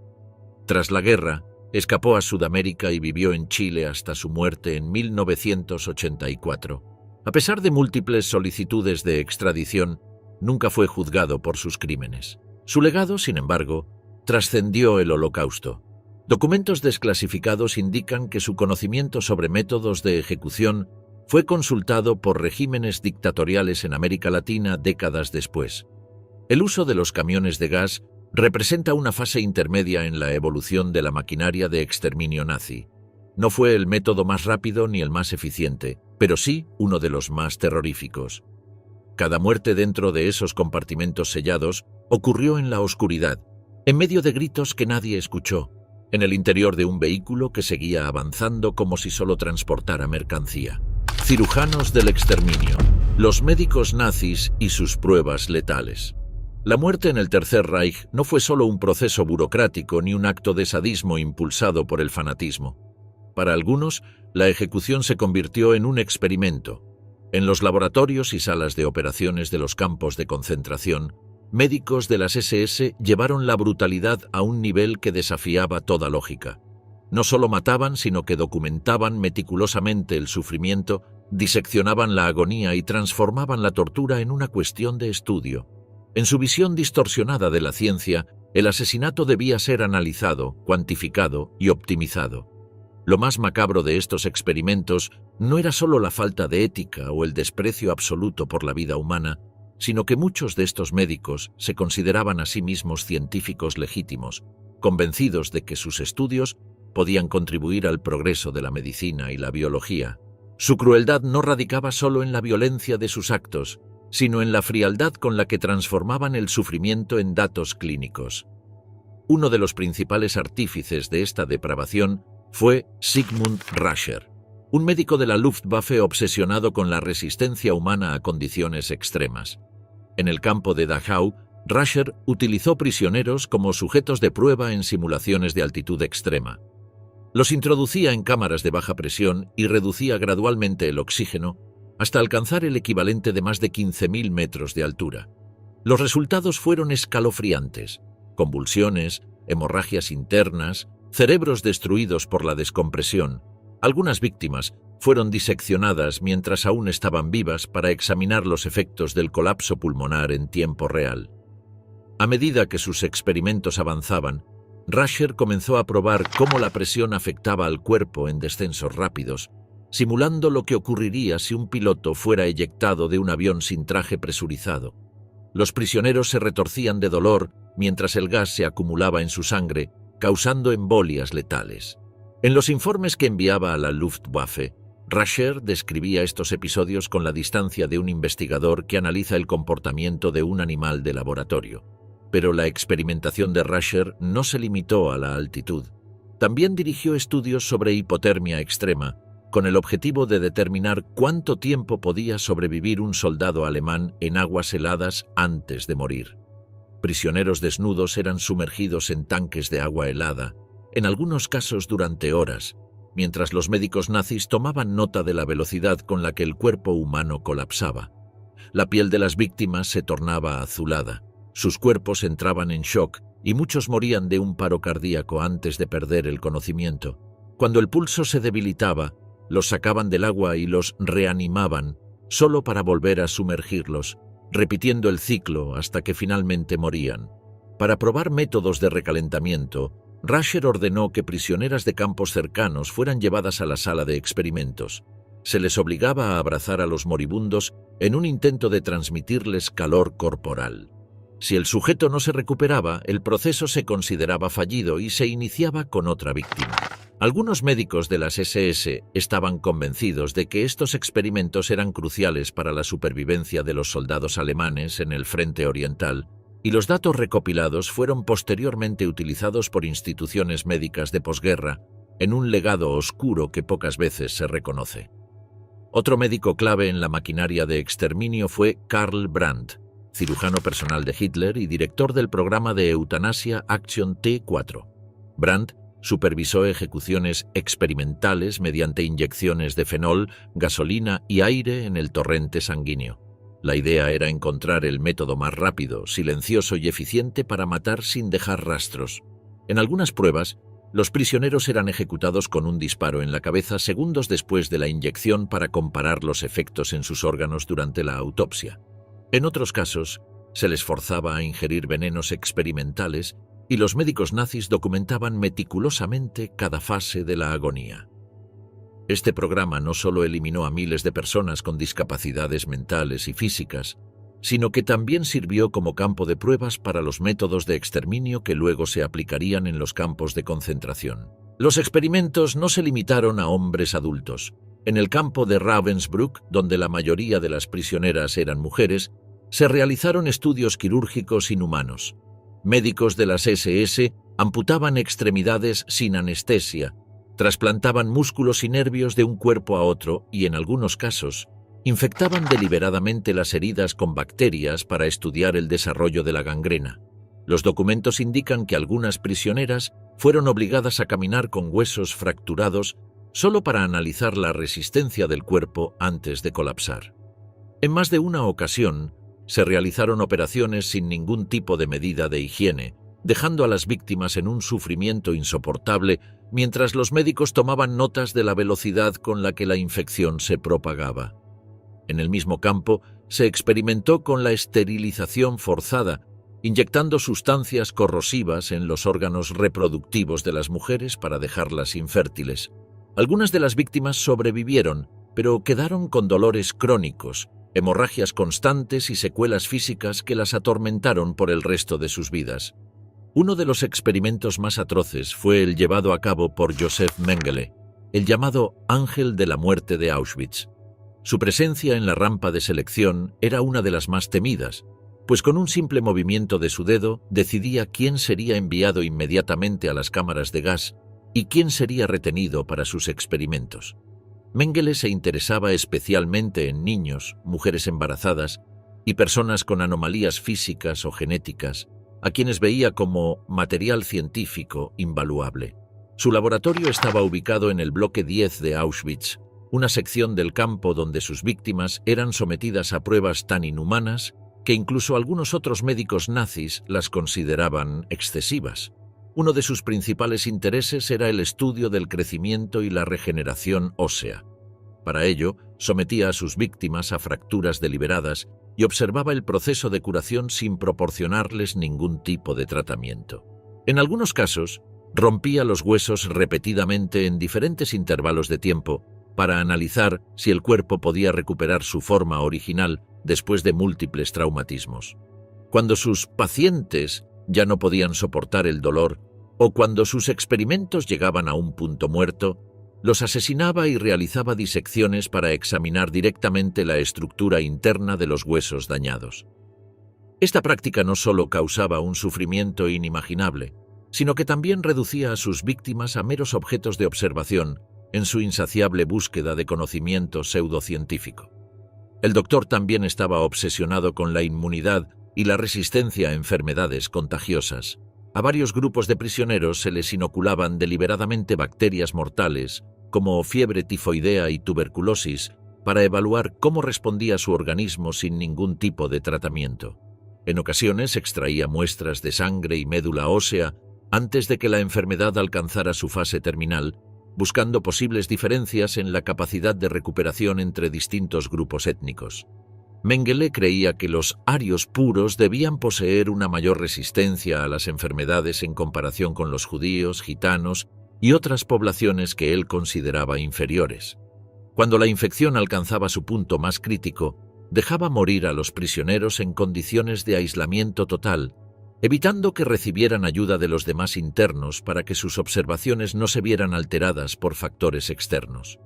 Tras la guerra, escapó a Sudamérica y vivió en Chile hasta su muerte en 1984. A pesar de múltiples solicitudes de extradición, nunca fue juzgado por sus crímenes. Su legado, sin embargo, trascendió el Holocausto. Documentos desclasificados indican que su conocimiento sobre métodos de ejecución fue consultado por regímenes dictatoriales en América Latina décadas después. El uso de los camiones de gas representa una fase intermedia en la evolución de la maquinaria de exterminio nazi. No fue el método más rápido ni el más eficiente, pero sí uno de los más terroríficos. Cada muerte dentro de esos compartimentos sellados ocurrió en la oscuridad, en medio de gritos que nadie escuchó, en el interior de un vehículo que seguía avanzando como si solo transportara mercancía. Cirujanos del exterminio, los médicos nazis y sus pruebas letales. La muerte en el Tercer Reich no fue solo un proceso burocrático ni un acto de sadismo impulsado por el fanatismo. Para algunos, la ejecución se convirtió en un experimento. En los laboratorios y salas de operaciones de los campos de concentración, médicos de las SS llevaron la brutalidad a un nivel que desafiaba toda lógica. No solo mataban, sino que documentaban meticulosamente el sufrimiento, diseccionaban la agonía y transformaban la tortura en una cuestión de estudio. En su visión distorsionada de la ciencia, el asesinato debía ser analizado, cuantificado y optimizado. Lo más macabro de estos experimentos no era solo la falta de ética o el desprecio absoluto por la vida humana, sino que muchos de estos médicos se consideraban a sí mismos científicos legítimos, convencidos de que sus estudios podían contribuir al progreso de la medicina y la biología. Su crueldad no radicaba solo en la violencia de sus actos, sino en la frialdad con la que transformaban el sufrimiento en datos clínicos. Uno de los principales artífices de esta depravación fue Sigmund Rascher, un médico de la Luftwaffe obsesionado con la resistencia humana a condiciones extremas. En el campo de Dachau, Rascher utilizó prisioneros como sujetos de prueba en simulaciones de altitud extrema. Los introducía en cámaras de baja presión y reducía gradualmente el oxígeno hasta alcanzar el equivalente de más de 15.000 metros de altura. Los resultados fueron escalofriantes: convulsiones, hemorragias internas, cerebros destruidos por la descompresión. Algunas víctimas fueron diseccionadas mientras aún estaban vivas para examinar los efectos del colapso pulmonar en tiempo real. A medida que sus experimentos avanzaban, Rascher comenzó a probar cómo la presión afectaba al cuerpo en descensos rápidos, simulando lo que ocurriría si un piloto fuera eyectado de un avión sin traje presurizado. Los prisioneros se retorcían de dolor mientras el gas se acumulaba en su sangre, causando embolias letales. En los informes que enviaba a la Luftwaffe, Rascher describía estos episodios con la distancia de un investigador que analiza el comportamiento de un animal de laboratorio. Pero la experimentación de Rascher no se limitó a la altitud. También dirigió estudios sobre hipotermia extrema, con el objetivo de determinar cuánto tiempo podía sobrevivir un soldado alemán en aguas heladas antes de morir. Prisioneros desnudos eran sumergidos en tanques de agua helada, en algunos casos durante horas, mientras los médicos nazis tomaban nota de la velocidad con la que el cuerpo humano colapsaba. La piel de las víctimas se tornaba azulada, sus cuerpos entraban en shock y muchos morían de un paro cardíaco antes de perder el conocimiento. Cuando el pulso se debilitaba, los sacaban del agua y los reanimaban, solo para volver a sumergirlos, repitiendo el ciclo hasta que finalmente morían. Para probar métodos de recalentamiento, Rasher ordenó que prisioneras de campos cercanos fueran llevadas a la sala de experimentos. Se les obligaba a abrazar a los moribundos en un intento de transmitirles calor corporal. Si el sujeto no se recuperaba, el proceso se consideraba fallido y se iniciaba con otra víctima. Algunos médicos de las SS estaban convencidos de que estos experimentos eran cruciales para la supervivencia de los soldados alemanes en el frente oriental, y los datos recopilados fueron posteriormente utilizados por instituciones médicas de posguerra en un legado oscuro que pocas veces se reconoce. Otro médico clave en la maquinaria de exterminio fue Karl Brandt, cirujano personal de Hitler y director del programa de eutanasia Action T4. Brandt supervisó ejecuciones experimentales mediante inyecciones de fenol, gasolina y aire en el torrente sanguíneo. La idea era encontrar el método más rápido, silencioso y eficiente para matar sin dejar rastros. En algunas pruebas, los prisioneros eran ejecutados con un disparo en la cabeza segundos después de la inyección para comparar los efectos en sus órganos durante la autopsia. En otros casos, se les forzaba a ingerir venenos experimentales y los médicos nazis documentaban meticulosamente cada fase de la agonía. Este programa no solo eliminó a miles de personas con discapacidades mentales y físicas, sino que también sirvió como campo de pruebas para los métodos de exterminio que luego se aplicarían en los campos de concentración. Los experimentos no se limitaron a hombres adultos. En el campo de Ravensbrück, donde la mayoría de las prisioneras eran mujeres, se realizaron estudios quirúrgicos inhumanos. Médicos de las SS amputaban extremidades sin anestesia, trasplantaban músculos y nervios de un cuerpo a otro y, en algunos casos, infectaban deliberadamente las heridas con bacterias para estudiar el desarrollo de la gangrena. Los documentos indican que algunas prisioneras fueron obligadas a caminar con huesos fracturados solo para analizar la resistencia del cuerpo antes de colapsar. En más de una ocasión, se realizaron operaciones sin ningún tipo de medida de higiene, dejando a las víctimas en un sufrimiento insoportable mientras los médicos tomaban notas de la velocidad con la que la infección se propagaba. En el mismo campo, se experimentó con la esterilización forzada, inyectando sustancias corrosivas en los órganos reproductivos de las mujeres para dejarlas infértiles. Algunas de las víctimas sobrevivieron, pero quedaron con dolores crónicos, hemorragias constantes y secuelas físicas que las atormentaron por el resto de sus vidas. Uno de los experimentos más atroces fue el llevado a cabo por Josef Mengele, el llamado Ángel de la Muerte de Auschwitz. Su presencia en la rampa de selección era una de las más temidas, pues con un simple movimiento de su dedo decidía quién sería enviado inmediatamente a las cámaras de gas y quién sería retenido para sus experimentos. Mengele se interesaba especialmente en niños, mujeres embarazadas y personas con anomalías físicas o genéticas, a quienes veía como material científico invaluable. Su laboratorio estaba ubicado en el bloque 10 de Auschwitz, una sección del campo donde sus víctimas eran sometidas a pruebas tan inhumanas que incluso algunos otros médicos nazis las consideraban excesivas. Uno de sus principales intereses era el estudio del crecimiento y la regeneración ósea. Para ello, sometía a sus víctimas a fracturas deliberadas y observaba el proceso de curación sin proporcionarles ningún tipo de tratamiento. En algunos casos, rompía los huesos repetidamente en diferentes intervalos de tiempo para analizar si el cuerpo podía recuperar su forma original después de múltiples traumatismos. Cuando sus pacientes ya no podían soportar el dolor o cuando sus experimentos llegaban a un punto muerto, los asesinaba y realizaba disecciones para examinar directamente la estructura interna de los huesos dañados. Esta práctica no solo causaba un sufrimiento inimaginable, sino que también reducía a sus víctimas a meros objetos de observación en su insaciable búsqueda de conocimiento pseudocientífico. El doctor también estaba obsesionado con la inmunidad y la resistencia a enfermedades contagiosas. A varios grupos de prisioneros se les inoculaban deliberadamente bacterias mortales, como fiebre tifoidea y tuberculosis, para evaluar cómo respondía su organismo sin ningún tipo de tratamiento. En ocasiones extraía muestras de sangre y médula ósea antes de que la enfermedad alcanzara su fase terminal, buscando posibles diferencias en la capacidad de recuperación entre distintos grupos étnicos. Mengele creía que los arios puros debían poseer una mayor resistencia a las enfermedades en comparación con los judíos, gitanos y otras poblaciones que él consideraba inferiores. Cuando la infección alcanzaba su punto más crítico, dejaba morir a los prisioneros en condiciones de aislamiento total, evitando que recibieran ayuda de los demás internos para que sus observaciones no se vieran alteradas por factores externos.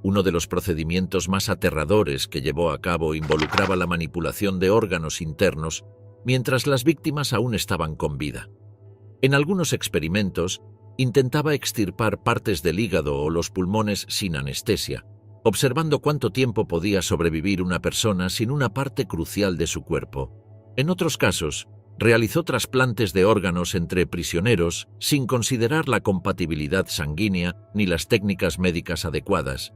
Uno de los procedimientos más aterradores que llevó a cabo involucraba la manipulación de órganos internos mientras las víctimas aún estaban con vida. En algunos experimentos, intentaba extirpar partes del hígado o los pulmones sin anestesia, observando cuánto tiempo podía sobrevivir una persona sin una parte crucial de su cuerpo. En otros casos, realizó trasplantes de órganos entre prisioneros sin considerar la compatibilidad sanguínea ni las técnicas médicas adecuadas,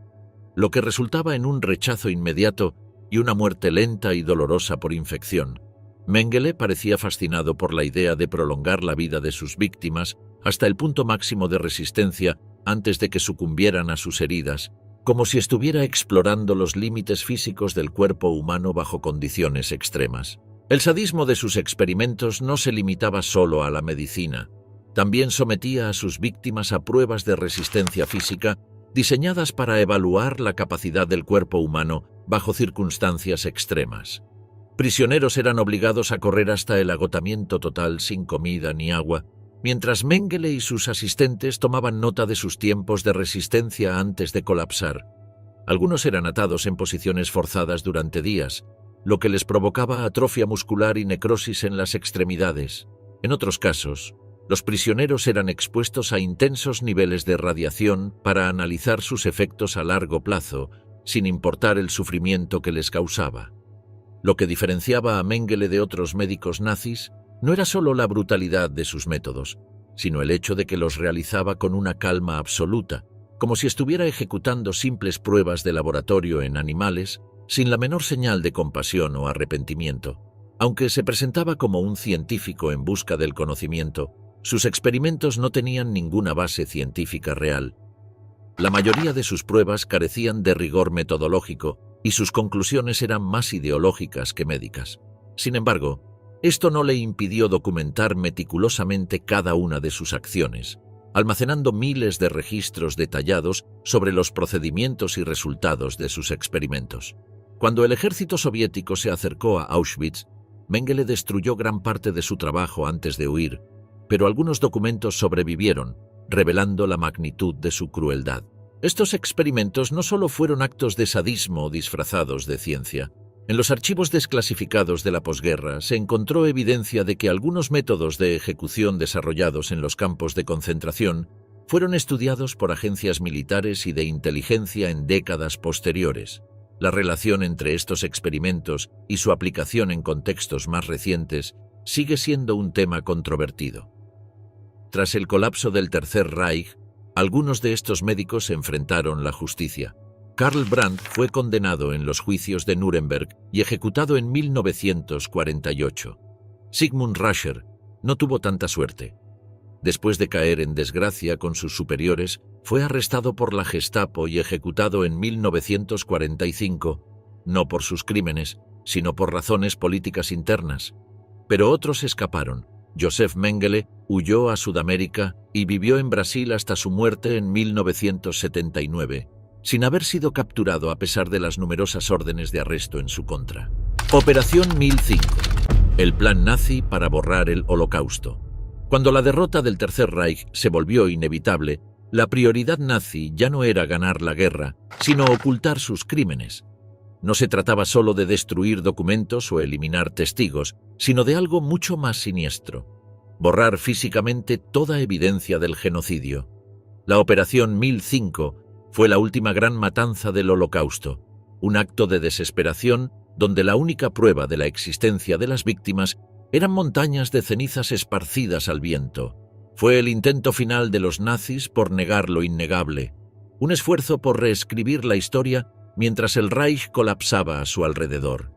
lo que resultaba en un rechazo inmediato y una muerte lenta y dolorosa por infección. Mengele parecía fascinado por la idea de prolongar la vida de sus víctimas hasta el punto máximo de resistencia antes de que sucumbieran a sus heridas, como si estuviera explorando los límites físicos del cuerpo humano bajo condiciones extremas. El sadismo de sus experimentos no se limitaba solo a la medicina. También sometía a sus víctimas a pruebas de resistencia física diseñadas para evaluar la capacidad del cuerpo humano bajo circunstancias extremas. Prisioneros eran obligados a correr hasta el agotamiento total sin comida ni agua, mientras Mengele y sus asistentes tomaban nota de sus tiempos de resistencia antes de colapsar. Algunos eran atados en posiciones forzadas durante días, lo que les provocaba atrofia muscular y necrosis en las extremidades. En otros casos, los prisioneros eran expuestos a intensos niveles de radiación para analizar sus efectos a largo plazo, sin importar el sufrimiento que les causaba. Lo que diferenciaba a Mengele de otros médicos nazis no era solo la brutalidad de sus métodos, sino el hecho de que los realizaba con una calma absoluta, como si estuviera ejecutando simples pruebas de laboratorio en animales, sin la menor señal de compasión o arrepentimiento. Aunque se presentaba como un científico en busca del conocimiento, sus experimentos no tenían ninguna base científica real. La mayoría de sus pruebas carecían de rigor metodológico y sus conclusiones eran más ideológicas que médicas. Sin embargo, esto no le impidió documentar meticulosamente cada una de sus acciones, almacenando miles de registros detallados sobre los procedimientos y resultados de sus experimentos. Cuando el ejército soviético se acercó a Auschwitz, Mengele destruyó gran parte de su trabajo antes de huir, pero algunos documentos sobrevivieron, revelando la magnitud de su crueldad. Estos experimentos no solo fueron actos de sadismo disfrazados de ciencia. En los archivos desclasificados de la posguerra se encontró evidencia de que algunos métodos de ejecución desarrollados en los campos de concentración fueron estudiados por agencias militares y de inteligencia en décadas posteriores. La relación entre estos experimentos y su aplicación en contextos más recientes sigue siendo un tema controvertido. Tras el colapso del Tercer Reich, algunos de estos médicos enfrentaron la justicia. Karl Brandt fue condenado en los juicios de Nuremberg y ejecutado en 1948. Sigmund Rascher no tuvo tanta suerte. Después de caer en desgracia con sus superiores, fue arrestado por la Gestapo y ejecutado en 1945, no por sus crímenes, sino por razones políticas internas. Pero otros escaparon. Joseph Mengele huyó a Sudamérica y vivió en Brasil hasta su muerte en 1979, sin haber sido capturado a pesar de las numerosas órdenes de arresto en su contra. Operación 1005. El plan nazi para borrar el Holocausto. Cuando la derrota del Tercer Reich se volvió inevitable, la prioridad nazi ya no era ganar la guerra, sino ocultar sus crímenes. No se trataba solo de destruir documentos o eliminar testigos, sino de algo mucho más siniestro: borrar físicamente toda evidencia del genocidio. La Operación 1005 fue la última gran matanza del Holocausto, un acto de desesperación donde la única prueba de la existencia de las víctimas eran montañas de cenizas esparcidas al viento. Fue el intento final de los nazis por negar lo innegable, un esfuerzo por reescribir la historia mientras el Reich colapsaba a su alrededor.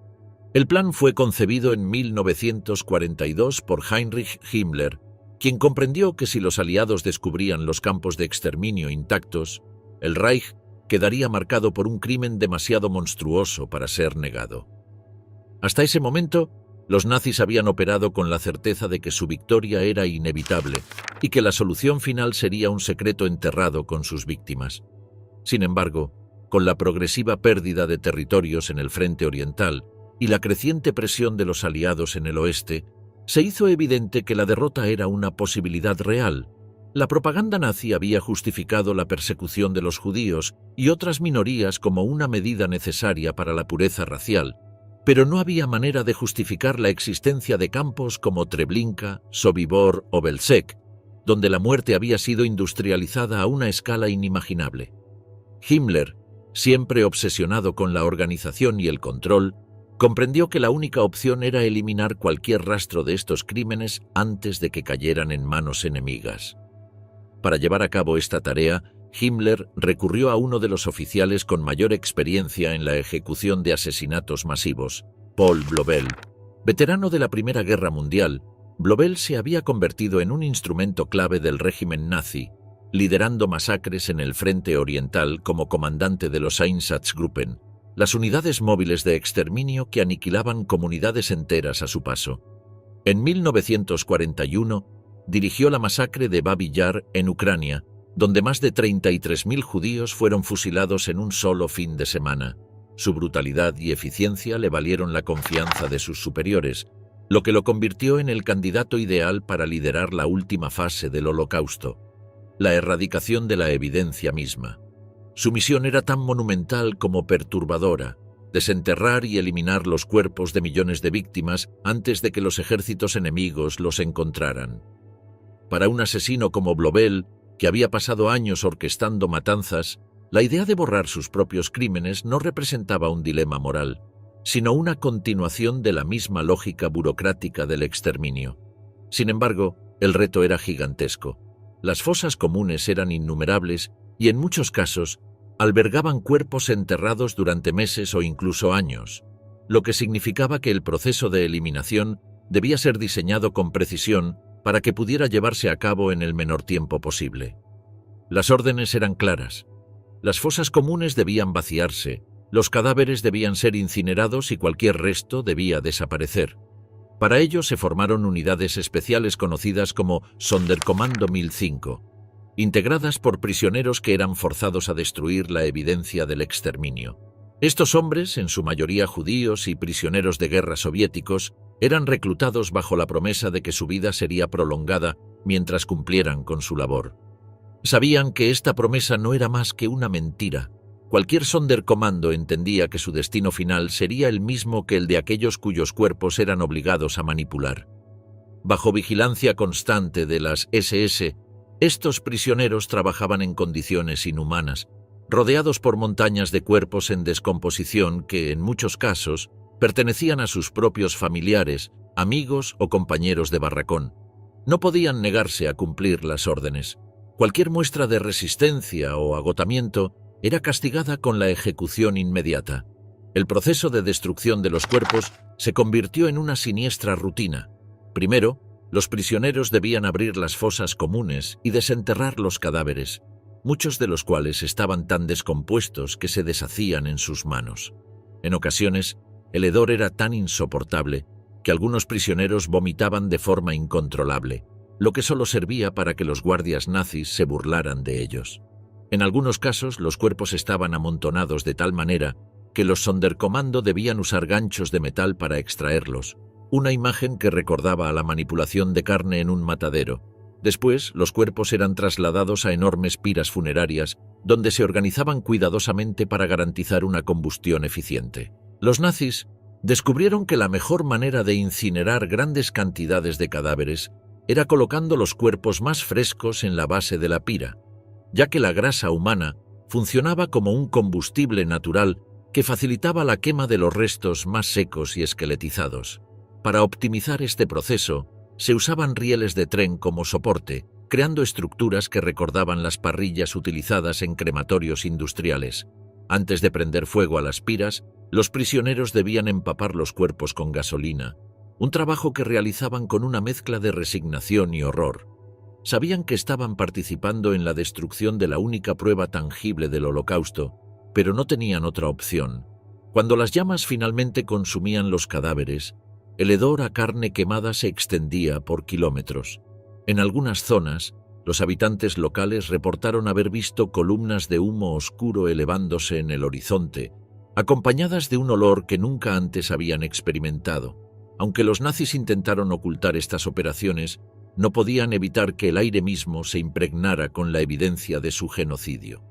El plan fue concebido en 1942 por Heinrich Himmler, quien comprendió que si los aliados descubrían los campos de exterminio intactos, el Reich quedaría marcado por un crimen demasiado monstruoso para ser negado. Hasta ese momento, los nazis habían operado con la certeza de que su victoria era inevitable y que la solución final sería un secreto enterrado con sus víctimas. Sin embargo, con la progresiva pérdida de territorios en el frente oriental y la creciente presión de los aliados en el oeste, se hizo evidente que la derrota era una posibilidad real. La propaganda nazi había justificado la persecución de los judíos y otras minorías como una medida necesaria para la pureza racial, pero no había manera de justificar la existencia de campos como Treblinka, Sobibor o Belzec, donde la muerte había sido industrializada a una escala inimaginable. Himmler, siempre obsesionado con la organización y el control, comprendió que la única opción era eliminar cualquier rastro de estos crímenes antes de que cayeran en manos enemigas. Para llevar a cabo esta tarea, Himmler recurrió a uno de los oficiales con mayor experiencia en la ejecución de asesinatos masivos, Paul Blobel. Veterano de la Primera Guerra Mundial, Blobel se había convertido en un instrumento clave del régimen nazi, liderando masacres en el frente oriental como comandante de los Einsatzgruppen, las unidades móviles de exterminio que aniquilaban comunidades enteras a su paso. En 1941, dirigió la masacre de Babi Yar en Ucrania, donde más de 33.000 judíos fueron fusilados en un solo fin de semana. Su brutalidad y eficiencia le valieron la confianza de sus superiores, lo que lo convirtió en el candidato ideal para liderar la última fase del Holocausto, la erradicación de la evidencia misma. Su misión era tan monumental como perturbadora: desenterrar y eliminar los cuerpos de millones de víctimas antes de que los ejércitos enemigos los encontraran. Para un asesino como Blobel, que había pasado años orquestando matanzas, la idea de borrar sus propios crímenes no representaba un dilema moral, sino una continuación de la misma lógica burocrática del exterminio. Sin embargo, el reto era gigantesco. Las fosas comunes eran innumerables y en muchos casos albergaban cuerpos enterrados durante meses o incluso años, lo que significaba que el proceso de eliminación debía ser diseñado con precisión para que pudiera llevarse a cabo en el menor tiempo posible. Las órdenes eran claras. Las fosas comunes debían vaciarse, los cadáveres debían ser incinerados y cualquier resto debía desaparecer. Para ello se formaron unidades especiales conocidas como Sonderkommando 1005, integradas por prisioneros que eran forzados a destruir la evidencia del exterminio. Estos hombres, en su mayoría judíos y prisioneros de guerra soviéticos, eran reclutados bajo la promesa de que su vida sería prolongada mientras cumplieran con su labor. Sabían que esta promesa no era más que una mentira. Cualquier Sonderkommando entendía que su destino final sería el mismo que el de aquellos cuyos cuerpos eran obligados a manipular. Bajo vigilancia constante de las SS, estos prisioneros trabajaban en condiciones inhumanas, rodeados por montañas de cuerpos en descomposición que, en muchos casos, pertenecían a sus propios familiares, amigos o compañeros de barracón. No podían negarse a cumplir las órdenes. Cualquier muestra de resistencia o agotamiento era castigada con la ejecución inmediata. El proceso de destrucción de los cuerpos se convirtió en una siniestra rutina. Primero, los prisioneros debían abrir las fosas comunes y desenterrar los cadáveres, muchos de los cuales estaban tan descompuestos que se deshacían en sus manos. En ocasiones, el hedor era tan insoportable que algunos prisioneros vomitaban de forma incontrolable, lo que solo servía para que los guardias nazis se burlaran de ellos. En algunos casos, los cuerpos estaban amontonados de tal manera que los Sonderkommando debían usar ganchos de metal para extraerlos, una imagen que recordaba a la manipulación de carne en un matadero. Después, los cuerpos eran trasladados a enormes piras funerarias, donde se organizaban cuidadosamente para garantizar una combustión eficiente. Los nazis descubrieron que la mejor manera de incinerar grandes cantidades de cadáveres era colocando los cuerpos más frescos en la base de la pira, ya que la grasa humana funcionaba como un combustible natural que facilitaba la quema de los restos más secos y esqueletizados. Para optimizar este proceso, se usaban rieles de tren como soporte, creando estructuras que recordaban las parrillas utilizadas en crematorios industriales. Antes de prender fuego a las piras, los prisioneros debían empapar los cuerpos con gasolina, un trabajo que realizaban con una mezcla de resignación y horror. Sabían que estaban participando en la destrucción de la única prueba tangible del Holocausto, pero no tenían otra opción. Cuando las llamas finalmente consumían los cadáveres, el hedor a carne quemada se extendía por kilómetros. En algunas zonas, los habitantes locales reportaron haber visto columnas de humo oscuro elevándose en el horizonte, acompañadas de un olor que nunca antes habían experimentado. Aunque los nazis intentaron ocultar estas operaciones, no podían evitar que el aire mismo se impregnara con la evidencia de su genocidio.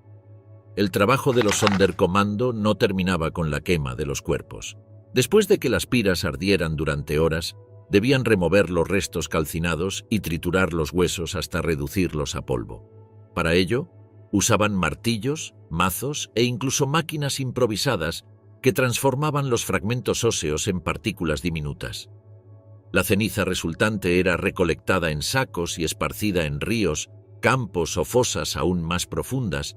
El trabajo de los Sonderkommando no terminaba con la quema de los cuerpos. Después de que las piras ardieran durante horas, debían remover los restos calcinados y triturar los huesos hasta reducirlos a polvo. Para ello, usaban martillos, mazos e incluso máquinas improvisadas que transformaban los fragmentos óseos en partículas diminutas. La ceniza resultante era recolectada en sacos y esparcida en ríos, campos o fosas aún más profundas,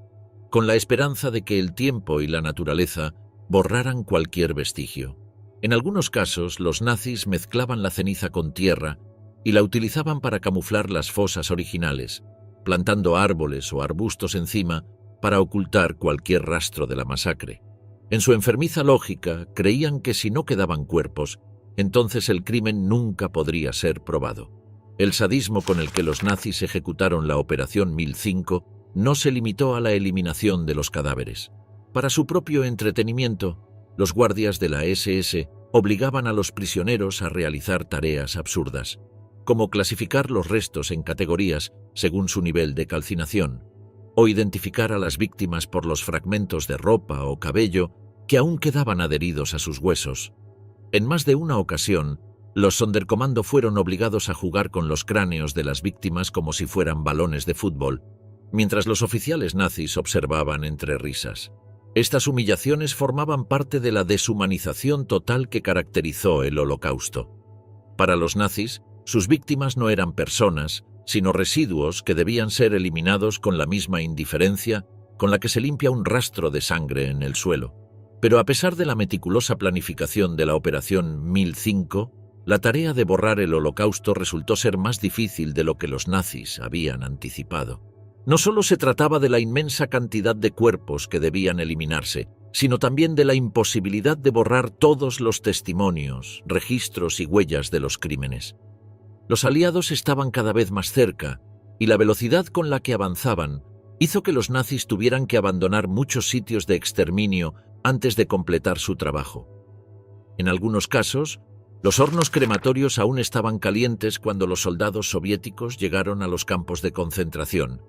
con la esperanza de que el tiempo y la naturaleza borraran cualquier vestigio. En algunos casos, los nazis mezclaban la ceniza con tierra y la utilizaban para camuflar las fosas originales, plantando árboles o arbustos encima para ocultar cualquier rastro de la masacre. En su enfermiza lógica, creían que si no quedaban cuerpos, entonces el crimen nunca podría ser probado. El sadismo con el que los nazis ejecutaron la Operación 1005 no se limitó a la eliminación de los cadáveres. Para su propio entretenimiento, los guardias de la SS obligaban a los prisioneros a realizar tareas absurdas, como clasificar los restos en categorías según su nivel de calcinación, o identificar a las víctimas por los fragmentos de ropa o cabello que aún quedaban adheridos a sus huesos. En más de una ocasión, los Sonderkommando fueron obligados a jugar con los cráneos de las víctimas como si fueran balones de fútbol, mientras los oficiales nazis observaban entre risas. Estas humillaciones formaban parte de la deshumanización total que caracterizó el Holocausto. Para los nazis, sus víctimas no eran personas, sino residuos que debían ser eliminados con la misma indiferencia con la que se limpia un rastro de sangre en el suelo. Pero a pesar de la meticulosa planificación de la Operación 1005, la tarea de borrar el Holocausto resultó ser más difícil de lo que los nazis habían anticipado. No solo se trataba de la inmensa cantidad de cuerpos que debían eliminarse, sino también de la imposibilidad de borrar todos los testimonios, registros y huellas de los crímenes. Los aliados estaban cada vez más cerca, y la velocidad con la que avanzaban hizo que los nazis tuvieran que abandonar muchos sitios de exterminio antes de completar su trabajo. En algunos casos, los hornos crematorios aún estaban calientes cuando los soldados soviéticos llegaron a los campos de concentración.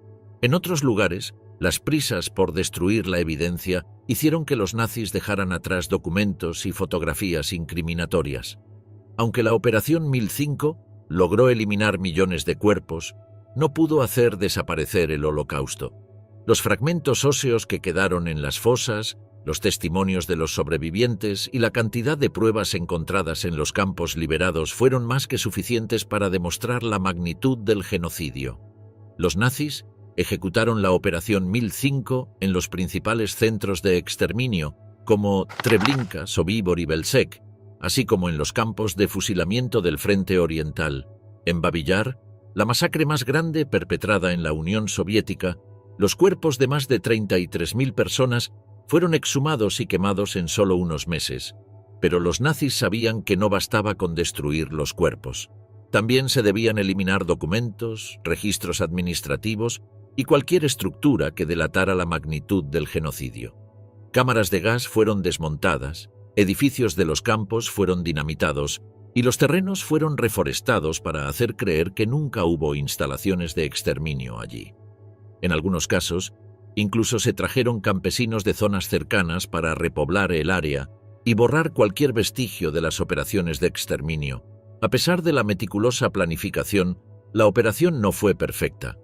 En otros lugares, las prisas por destruir la evidencia hicieron que los nazis dejaran atrás documentos y fotografías incriminatorias. Aunque la Operación 1005 logró eliminar millones de cuerpos, no pudo hacer desaparecer el Holocausto. Los fragmentos óseos que quedaron en las fosas, los testimonios de los sobrevivientes y la cantidad de pruebas encontradas en los campos liberados fueron más que suficientes para demostrar la magnitud del genocidio. Los nazis ejecutaron la Operación 1005 en los principales centros de exterminio, como Treblinka, Sobibor y Belzec, así como en los campos de fusilamiento del Frente Oriental. En Babi Yar, la masacre más grande perpetrada en la Unión Soviética, los cuerpos de más de 33.000 personas fueron exhumados y quemados en solo unos meses, pero los nazis sabían que no bastaba con destruir los cuerpos. También se debían eliminar documentos, registros administrativos y cualquier estructura que delatara la magnitud del genocidio. Cámaras de gas fueron desmontadas, edificios de los campos fueron dinamitados y los terrenos fueron reforestados para hacer creer que nunca hubo instalaciones de exterminio allí. En algunos casos, incluso se trajeron campesinos de zonas cercanas para repoblar el área y borrar cualquier vestigio de las operaciones de exterminio. A pesar de la meticulosa planificación, la operación no fue perfecta.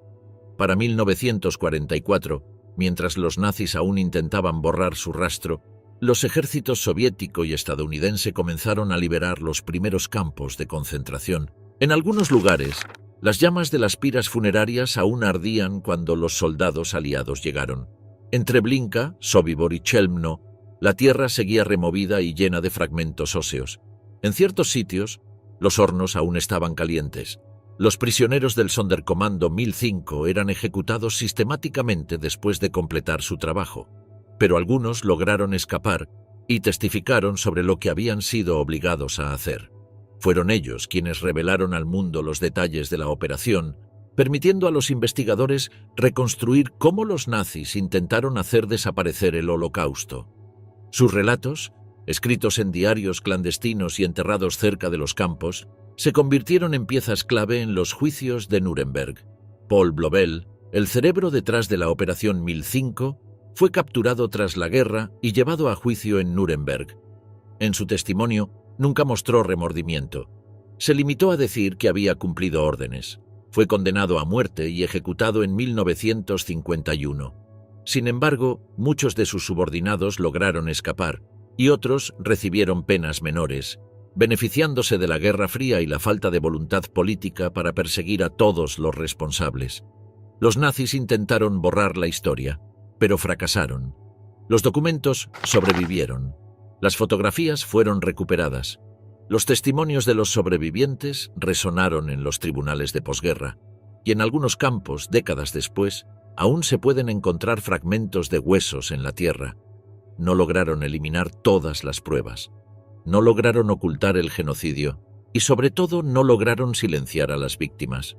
Para 1944, mientras los nazis aún intentaban borrar su rastro, los ejércitos soviético y estadounidense comenzaron a liberar los primeros campos de concentración. En algunos lugares, las llamas de las piras funerarias aún ardían cuando los soldados aliados llegaron. En Treblinka, Sobibor y Chelmno, la tierra seguía removida y llena de fragmentos óseos. En ciertos sitios, los hornos aún estaban calientes, Los prisioneros del Sonderkommando 1005 eran ejecutados sistemáticamente después de completar su trabajo, pero algunos lograron escapar y testificaron sobre lo que habían sido obligados a hacer. Fueron ellos quienes revelaron al mundo los detalles de la operación, permitiendo a los investigadores reconstruir cómo los nazis intentaron hacer desaparecer el Holocausto. Sus relatos, escritos en diarios clandestinos y enterrados cerca de los campos, se convirtieron en piezas clave en los juicios de Nuremberg. Paul Blobel, el cerebro detrás de la Operación 1005, fue capturado tras la guerra y llevado a juicio en Nuremberg. En su testimonio, nunca mostró remordimiento. Se limitó a decir que había cumplido órdenes. Fue condenado a muerte y ejecutado en 1951. Sin embargo, muchos de sus subordinados lograron escapar y otros recibieron penas menores, beneficiándose de la Guerra Fría y la falta de voluntad política para perseguir a todos los responsables. Los nazis intentaron borrar la historia, pero fracasaron. Los documentos sobrevivieron. Las fotografías fueron recuperadas. Los testimonios de los sobrevivientes resonaron en los tribunales de posguerra, y en algunos campos, décadas después, aún se pueden encontrar fragmentos de huesos en la tierra. No lograron eliminar todas las pruebas. No lograron ocultar el genocidio y, sobre todo, no lograron silenciar a las víctimas.